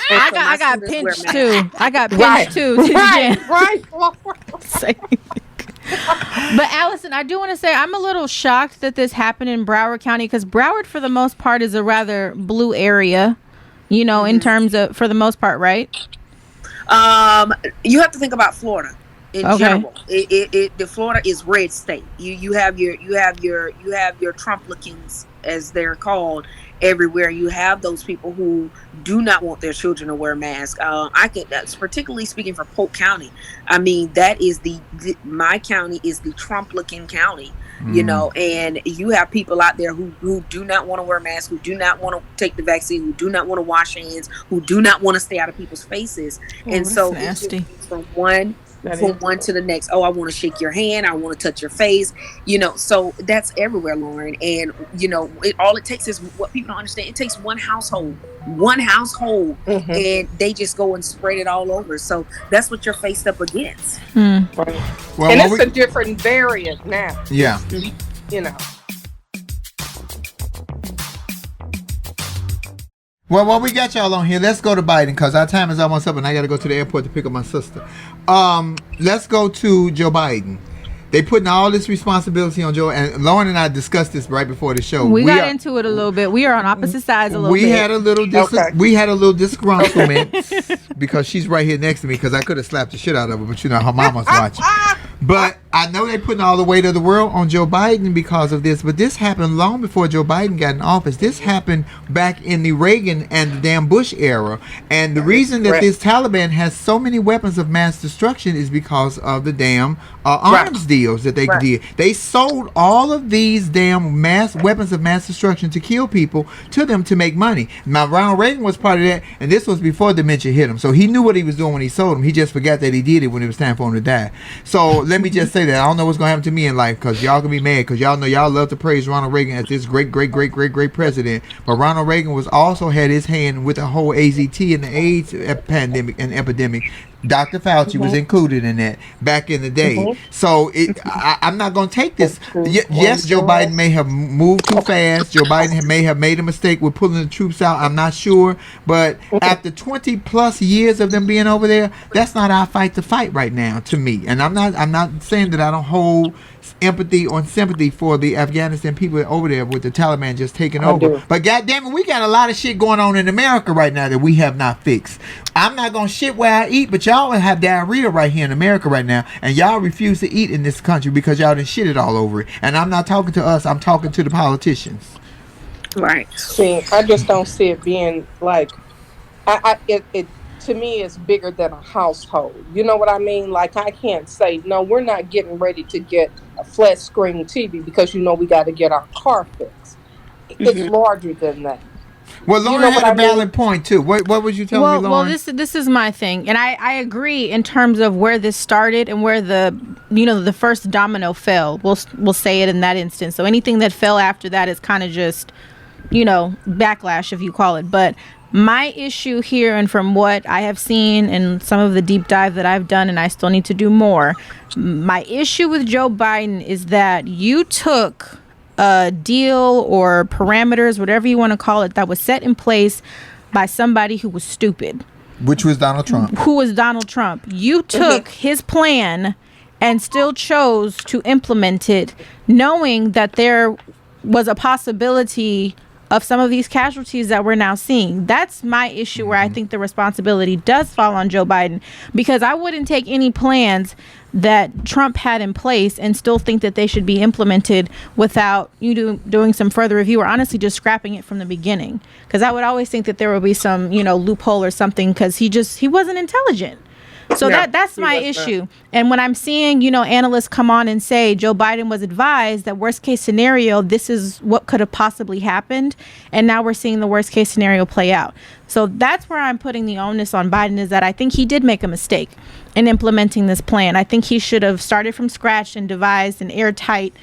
I got pinched too. I got pinched too. Right. But Allison, I do want to say I'm a little shocked that this happened in Broward County because Broward, for the most part, is a rather blue area. You know, in terms of, for the most part, right? You have to think about Florida in general. The Florida is red state. You have your Trumplicans, as they're called, everywhere. You have those people who do not want their children to wear masks. That's particularly speaking for Polk County. I mean, that is my county is the Trumplican county. You know, and you have people out there who do not want to wear masks, who do not want to take the vaccine, who do not want to wash hands, who do not want to stay out of people's faces. And so it's from one to the next. Oh, I want to shake your hand. I want to touch your face. You know, so that's everywhere, Lauren. And, you know, all it takes is what people don't understand. It takes one household, and they just go and spread it all over. So that's what you're faced up against. Right. Well, and it's a different variant now. Yeah. You know. Well, while we got y'all on here, let's go to Biden because our time is almost up and I got to go to the airport to pick up my sister. Let's go to Joe Biden. They putting all this responsibility on Joe, and Lauren and I discussed this right before the show. We got into it a little bit. We are on opposite sides a little bit. We had a little disgruntlement because she's right here next to me because I could have slapped the shit out of her, but you know her mama's watching. But I know they're putting all the weight of the world on Joe Biden because of this, but this happened long before Joe Biden got in office. This happened back in the Reagan and the damn Bush era. And the reason that this Taliban has so many weapons of mass destruction is because of the damn arms deals that they did. They sold all of these damn weapons of mass destruction to kill people to them to make money. Now, Ronald Reagan was part of that, and this was before dementia hit him. So he knew what he was doing when he sold them. He just forgot that he did it when it was time for him to die. So let me just say that I don't know what's gonna happen to me in life because y'all gonna be mad because y'all know y'all love to praise Ronald Reagan as this great president, but Ronald Reagan was also had his hand with the whole AZT and the AIDS pandemic and epidemic. Dr. Fauci was included in that back in the day. So I'm not going to take this. Yes, Joe Biden may have moved too fast. Joe Biden may have made a mistake with pulling the troops out. I'm not sure. But after 20 plus years of them being over there, that's not our fight to fight right now to me. And I'm not saying that I don't hold empathy or sympathy for the Afghanistan people over there with the Taliban just taking over. But goddamn it, we got a lot of shit going on in America right now that we have not fixed. I'm not gonna shit where I eat, but y'all have diarrhea right here in America right now, and y'all refuse to eat in this country because y'all done shit it all over it. And I'm not talking to us, I'm talking to the politicians. Right. See, I just don't see it being like it to me is bigger than a household. You know what I mean? Like I can't say, no, we're not getting ready to get a flat screen TV because you know we got to get our car fixed. It's larger than that. Well, Lauren had a valid point too. What was you telling me, Lauren? Well, this is my thing, and I agree in terms of where this started and where the first domino fell. We'll say it in that instance. So anything that fell after that is kind of just backlash, if you call it. But my issue here, and from what I have seen and some of the deep dive that I've done, and I still need to do more, my issue with Joe Biden is that you took a deal or parameters, whatever you want to call it, that was set in place by somebody who was stupid. Which was Donald Trump. Who was Donald Trump. You took his plan and still chose to implement it, knowing that there was a possibility of some of these casualties that we're now seeing. That's my issue, where I think the responsibility does fall on Joe Biden, because I wouldn't take any plans that Trump had in place and still think that they should be implemented without doing some further review, or honestly just scrapping it from the beginning. Because I would always think that there would be some loophole or something, because he wasn't intelligent. So that's my issue. And when I'm seeing, analysts come on and say Joe Biden was advised that worst case scenario, this is what could have possibly happened. And now we're seeing the worst case scenario play out. So that's where I'm putting the onus on Biden, is that I think he did make a mistake in implementing this plan. I think he should have started from scratch and devised an airtight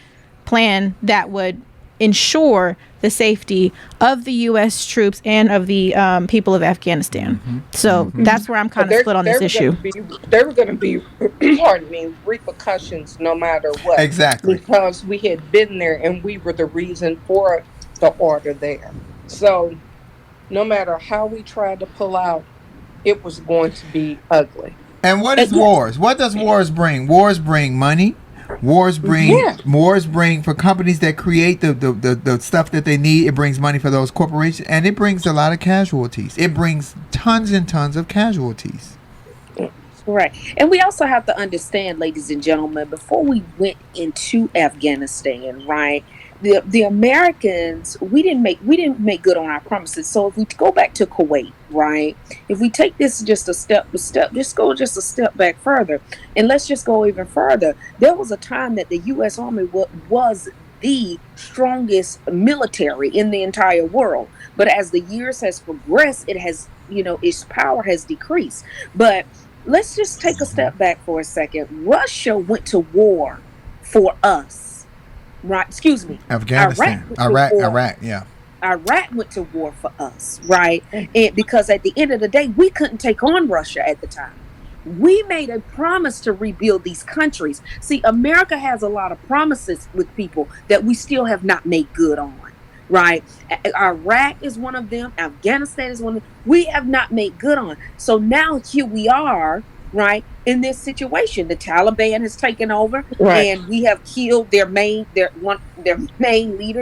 plan that would ensure the safety of the U.S. troops and of the people of Afghanistan. So that's where I'm kind of split on this issue. There were going to be, pardon me, repercussions no matter what. Exactly. Because we had been there and we were the reason for the order there. So no matter how we tried to pull out, it was going to be ugly. And what is wars? What does wars bring? Wars bring money. Wars bring for companies that create the stuff that they need. It brings money for those corporations, and it brings a lot of casualties. It brings tons and tons of casualties. Right. And we also have to understand, ladies and gentlemen, before we went into Afghanistan, right, the Americans, we didn't make good on our promises. So if we go back to Kuwait, right, if we take this just a step, just go just a step back further, and let's just go even further. There was a time that the U.S. Army was the strongest military in the entire world. But as the years has progressed, it has, its power has decreased. But let's just take a step back for a second. Russia went to war for us. Right, excuse me. Afghanistan, Iraq, yeah. Iraq went to war for us, right? And because at the end of the day, we couldn't take on Russia at the time. We made a promise to rebuild these countries. See, America has a lot of promises with people that we still have not made good on, right? Iraq is one of them. Afghanistan is one of them. We have not made good on. So now here we are, right, in this situation. The Taliban has taken over, and we have killed their main leader,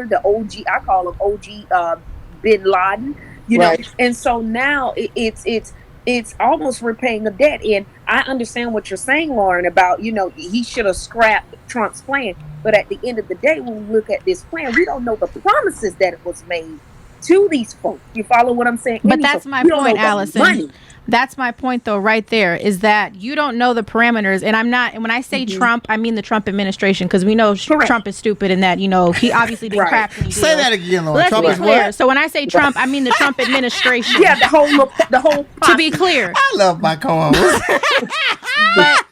the OG. I call him OG Bin Laden. know, and so now it's almost repaying a debt. And I understand what you're saying, Lauren, about he should have scrapped Trump's plan. But at the end of the day, when we look at this plan, we don't know the promises that it was made to these folks. You follow what I'm saying? But that's my point, Allison. That's my point, though, right there, is that you don't know the parameters. And I'm not, and when I say Trump, I mean the Trump administration, because we know Trump is stupid in that, he obviously didn't craft any deals. Say that again, Lauren. Let's Trump be is clear. what? So when I say Trump, I mean the Trump administration. Yeah, the whole to be clear. I love my co-host.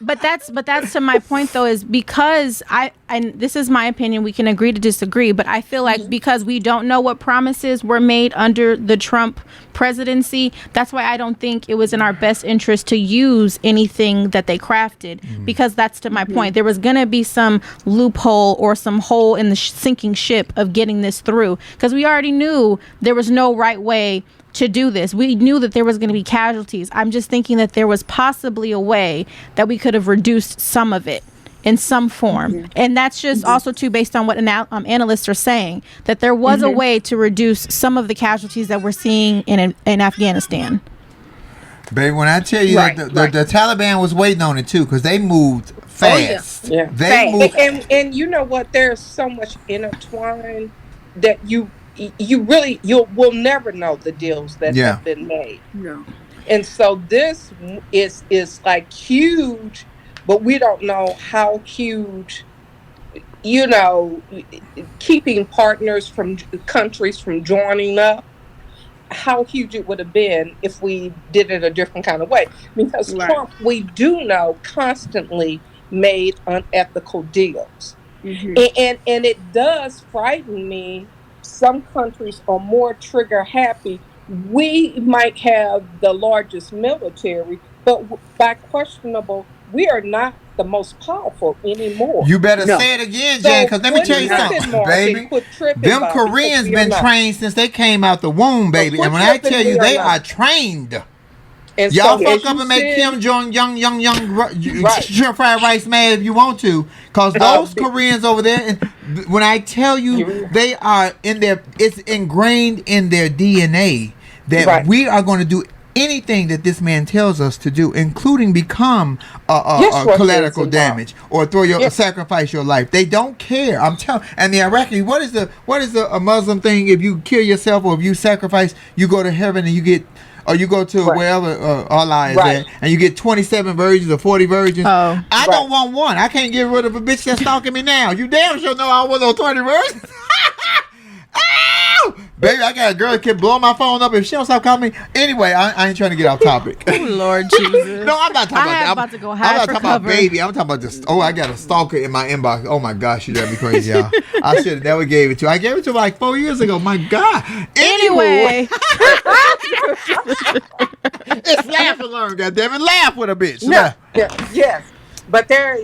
but that's to my point, though, is because and this is my opinion, we can agree to disagree, but I feel like because we don't know what promises were made under the Trump presidency, that's why I don't think it was in our best interest to use anything that they crafted, because that's to my point. There was going to be some loophole or some hole in the sinking ship of getting this through, because we already knew there was no right way to do this. We knew that there was going to be casualties. I'm just thinking that there was possibly a way that we could have reduced some of it in some form. And that's just also too based on what analysts are saying, that there was a way to reduce some of the casualties that we're seeing in Afghanistan. Baby, when I tell you that the Taliban was waiting on it too, because they moved fast. They moved. And you know what? There's so much intertwined that you'll never know the deals that have been made. No. And so this is like huge, but we don't know how huge, keeping partners from countries from joining up, how huge it would have been if we did it a different kind of way. Because Trump, we do know, constantly made unethical deals. And it does frighten me some countries are more trigger happy. We might have the largest military, but by questionable, we are not the most powerful anymore. You better No. say it again, So Jan, because let me quit tell you tripping, something, Mark, and baby. quit tripping, Them Bob, because Koreans we are been not. trained since they came out the womb, baby. quit And when I tripping, tell you we are they not. are trained. And Y'all so, fuck as up you and make said, Kim Jong young Right. stir fried rice mad if you want to, cause those be- Koreans over there. And when I tell you, they are in their, it's ingrained in their DNA that Right. we are going to do anything that this man tells us to do, including become Yes, a Russia collateral is damage or throw your Yes. sacrifice your life. They don't care. I'm telling. And the Iraqi, what is a Muslim thing? If you kill yourself or if you sacrifice, you go to heaven and you get. Or you go to Right. wherever Allah is Right. at, and you get 27 virgins or 40 virgins. Oh. I don't want one. I can't get rid of a bitch that's stalking me now. You damn sure know I want those 20 virgins. Ow! Baby, I got a girl that can blow my phone up if she don't stop calling me. Anyway, I ain't trying to get off topic. Oh, Lord Jesus. No, I'm not talking I about that. am I'm about to go I'm hide not for talking cover. about baby. I'm talking about this. Oh, I got a stalker in my inbox. Oh my gosh, you drive me crazy, y'all. I should have never gave it to you. I gave it to her like 4 years ago. My God. Anyway. It's laugh and learn, goddammit. Laugh with a bitch. No, Laugh. yes, but there,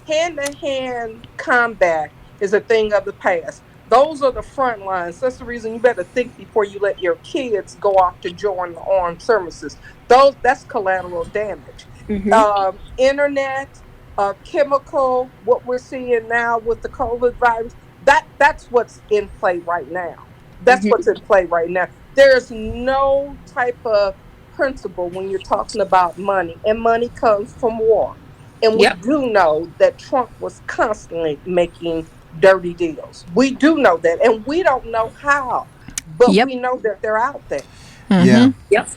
hand-to-hand combat is a thing of the past. Those are the front lines. That's the reason you better think before you let your kids go off to join the armed services. That's collateral damage. Internet, chemical, what we're seeing now with the COVID virus. That's what's in play right now. That's what's in play right now. There's no type of principle when you're talking about money, and money comes from war. And we do know that Trump was constantly making dirty deals. We do know that, and we don't know how, but we know that they're out there. Yeah. Yep.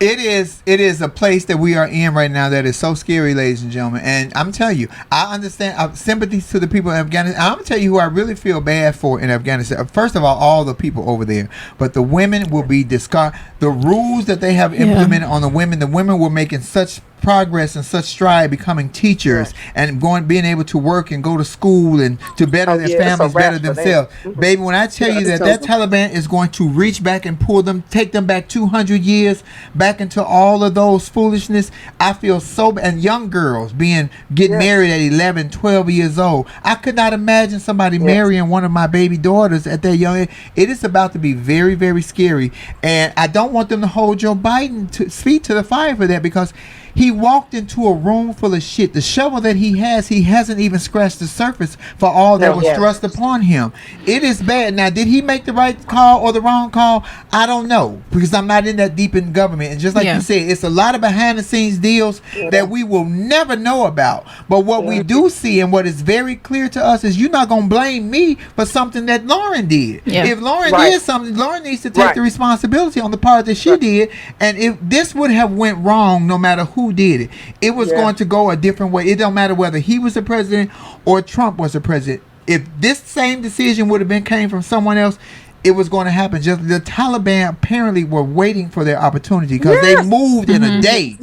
It is a place that we are in right now that is so scary, ladies and gentlemen. And I'm telling you, I understand sympathies to the people in Afghanistan. I'm gonna tell you who I really feel bad for in Afghanistan. First of all the people over there, but the women will be discarded. The rules that they have implemented on the women were making such progress and such stride becoming teachers and being able to work and go to school and to better their families, better themselves. Baby, when I tell you that Taliban is going to reach back and pull them, take them back 200 years back into all of those foolishness, I feel so bad. And young girls getting married at 11, 12 years old. I could not imagine somebody marrying one of my baby daughters at that young age. It is about to be very, very scary. And I don't want them to hold Joe Biden's feet to the fire for that, because he walked into a room full of shit. The shovel that he hasn't even scratched the surface for all that was thrust upon him. It is bad. Now, did he make the right call or the wrong call? I don't know, because I'm not in that deep in government. And just like you said, it's a lot of behind the scenes deals that we will never know about. But what we do see and what is very clear to us is you're not going to blame me for something that Lauren did. If Lauren did something, Lauren needs to take the responsibility on the part that she did. And if this would have went wrong, no matter who did it, it was going to go a different way. It don't matter whether he was the president or Trump was the president. If this same decision would have came from someone else, it was going to happen. Just the Taliban apparently were waiting for their opportunity, because they moved in a day.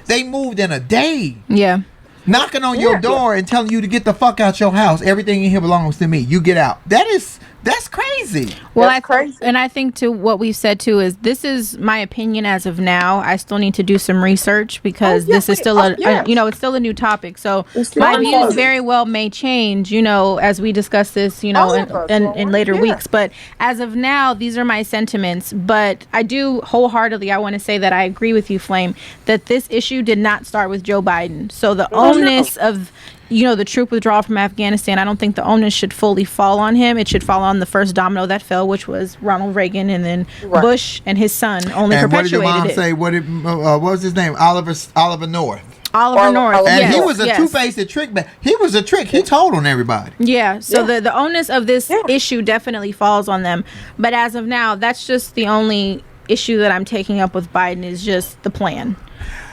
They moved in a day. Knocking on your door and telling you to get the fuck out your house. Everything in here belongs to me. You get out. That's crazy. Well, I think to what we've said too is this is my opinion as of now. I still need to do some research, because this is still it's still a new topic. So my views very well may change, as we discuss this, in later weeks. But as of now, these are my sentiments. But I do wholeheartedly, I want to say that I agree with you, Flame, that this issue did not start with Joe Biden. So the onus of the troop withdrawal from Afghanistan, I don't think the onus should fully fall on him. It should fall on the first domino that fell, which was Ronald Reagan, and then Bush and his son only perpetuated it. And what did your mom say? What was his name? Oliver North. Oliver North. And he was a two-faced trick, but he was a trick. He told on everybody. So the onus of this issue definitely falls on them. But as of now, that's just the only issue that I'm taking up with Biden, is just the plan.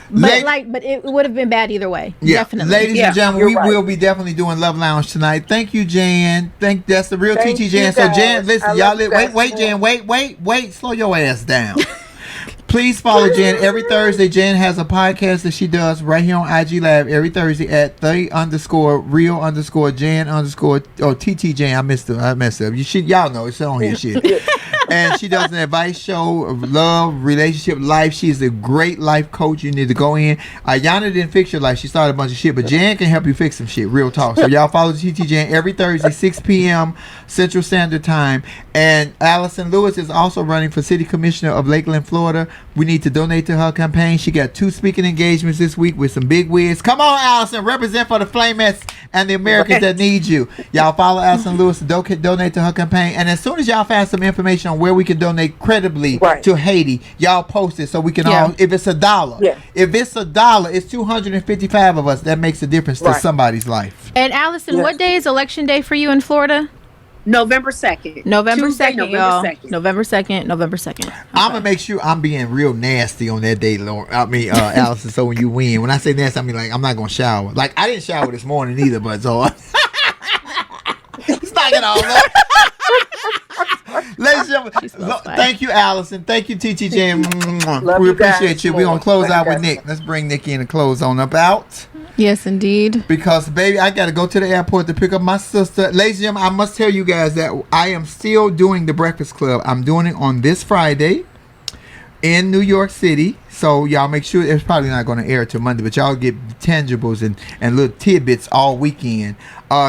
But it would have been bad either way. Definitely. Ladies and gentlemen, we will be definitely doing Love Lounge tonight. Thank you, Jan. That's the real TT Jan. So Jan, listen, y'all wait, Jan, wait, slow your ass down. Please follow Jen every Thursday. Jen has a podcast that she does right here on IG Live every Thursday at the_real_Jan_ I messed up. Y'all know it's on here shit. And she does an advice show of love, relationship, life. She's a great life coach. You need to go in. Yana didn't fix your life. She started a bunch of shit, but Jan can help you fix some shit. Real talk. So y'all follow TT Jan every Thursday, 6 p.m. Central Standard Time. And Allison Lewis is also running for City Commissioner of Lakeland, Florida. We need to donate to her campaign. She got 2 speaking engagements this week with some big wigs. Come on, Allison. Represent for the Flamettes and the Americans that need you. Y'all follow Allison Lewis to donate to her campaign. And as soon as y'all find some information on where we can donate credibly to Haiti, y'all post it so we can all, if it's $1. If it's $1, it's 255 of us. That makes a difference to somebody's life. And Allison, what day is election day for you in Florida? November 2nd. November Tuesday, 2nd, y'all. November 2nd. November 2nd. Okay. I'm going to make sure I'm being real nasty on that day, Allison, so when you win. When I say nasty, I mean, like, I'm not going to shower. Like, I didn't shower this morning either, but so... It's not all up. Ladies and gentlemen, thank you, Allison. Thank you, TTJ. We appreciate you. We're going to close out with Nick. Let's bring Nikki in to close on up out. Yes, indeed. Because, baby, I got to go to the airport to pick up my sister. Ladies and gentlemen, I must tell you guys that I am still doing the Breakfast Club. I'm doing it on this Friday in New York City. So y'all make sure it's probably not going to air till Monday, but y'all get tangibles and little tidbits all weekend.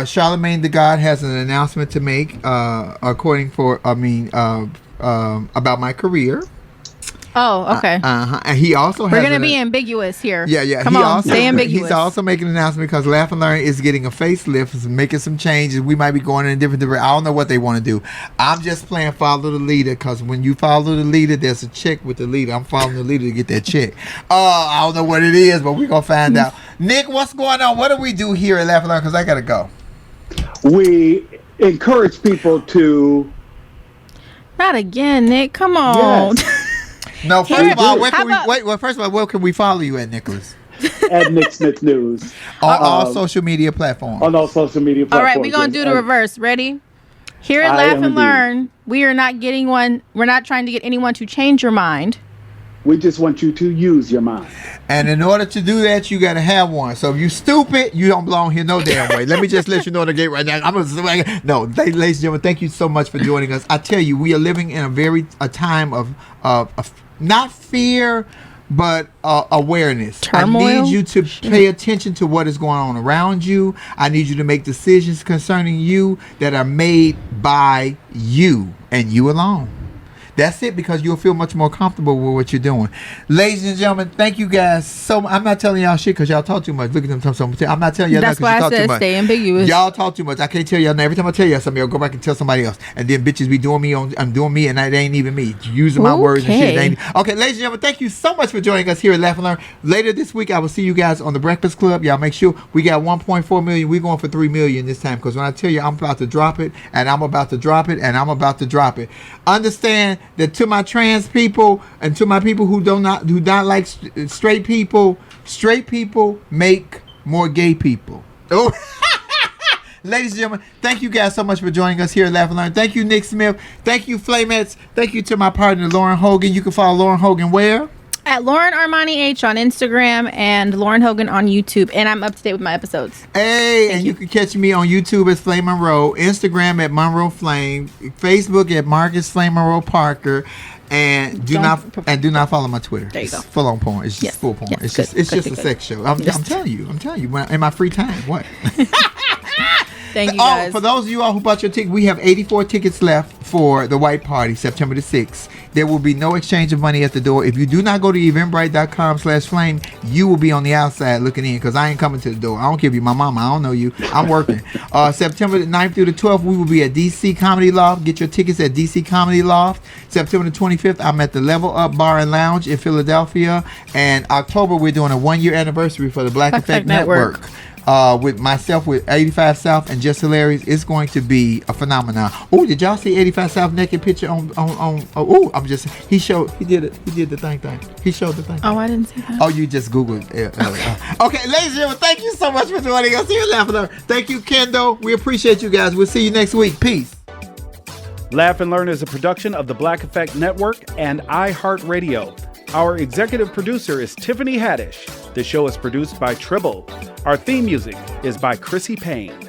Charlemagne the God has an announcement to make about my career. Oh, okay. And he also has. We're gonna be ambiguous here. Yeah. Come on, stay ambiguous. He's also making an announcement because Laugh and Learn is getting a facelift, making some changes. We might be going in a different direction. I don't know what they want to do. I'm just playing follow the leader because when you follow the leader, there's a check with the leader. I'm following the leader to get that check. I don't know what it is, but we're gonna find out. Nick, what's going on? What do we do here at Laugh and Learn? Because I gotta go. We encourage people to. Not again, Nick. Come on. Yes. No, first of all, where can we follow you at, Nicholas? At Nick Smith News. On all social media platforms. On all social media platforms. All right, we're going to do the reverse. Ready? Here at Laugh and Learn, we are not we're not trying to get anyone to change your mind. We just want you to use your mind. And in order to do that, you got to have one. So if you stupid, you don't belong here no damn way. Let me just let you know the gate right now. Ladies and gentlemen, thank you so much for joining us. I tell you, we are living in a time of not fear, but awareness. Turmoil. I need you to pay attention to what is going on around you. I need you to make decisions concerning you that are made by you and you alone. That's it, because you'll feel much more comfortable with what you're doing. Ladies and gentlemen, thank you guys so much. I'm not telling y'all shit because y'all talk too much. Look at them. I'm not telling y'all that because you talk too much. That's why I said stay ambiguous. Y'all talk too much. I can't tell y'all now. Every time I tell y'all something, I'll go back and tell somebody else. And then bitches be doing me I'm doing me, and that ain't even me. Using my words and shit. Okay, ladies and gentlemen, thank you so much for joining us here at Laugh and Learn. Later this week, I will see you guys on the Breakfast Club. Y'all make sure we got 1.4 million. We're going for 3 million this time, because when I tell you I'm about to drop it, and I'm about to drop it, and I'm about to drop it. Understand that to my trans people and to my people who do not like straight people make more gay people. Oh. Ladies and gentlemen, thank you guys so much for joining us here at Laugh and Learn. Thank you, Nick Smith. Thank you, Flamettes. Thank you to my partner, Lauren Hogan. You can follow Lauren Hogan where? At Lauren Armani H on Instagram and Lauren Hogan on YouTube. And I'm up to date with my episodes. Hey, and you can catch me on YouTube as Flame Monroe, Instagram at Monroe Flame, Facebook at Marcus Flame Monroe Parker. And do not follow my Twitter. There you go. Full on porn. It's just full porn. Yes, it's just a sex show. I'm telling you. In my free time, what? Thank you, guys. For those of you all who bought your ticket, we have 84 tickets left for the White Party, September the 6th. There will be no exchange of money at the door. If you do not go to eventbrite.com/flame, you will be on the outside looking in, because I ain't coming to the door. I don't care if you're my mama. I don't know you. I'm working. September the 9th through the 12th, we will be at DC Comedy Loft. Get your tickets at DC Comedy Loft. September the 25th, I'm at the Level Up Bar and Lounge in Philadelphia. And October, we're doing a 1-year anniversary for the Black Effect Network. With myself, with 85 South and Just Hilarious. It's going to be a phenomenon. Oh, did y'all see 85 South naked picture on he did the thing. He showed the thing. Oh, I didn't see that. Oh, you just Googled it. Okay, ladies and gentlemen, thank you so much for joining us here at Laugh and Learn. Thank you, Kendall. We appreciate you guys. We'll see you next week. Peace. Laugh and Learn is a production of the Black Effect Network and iHeartRadio. Our executive producer is Tiffany Haddish. The show is produced by Tribble. Our theme music is by Chrissy Payne.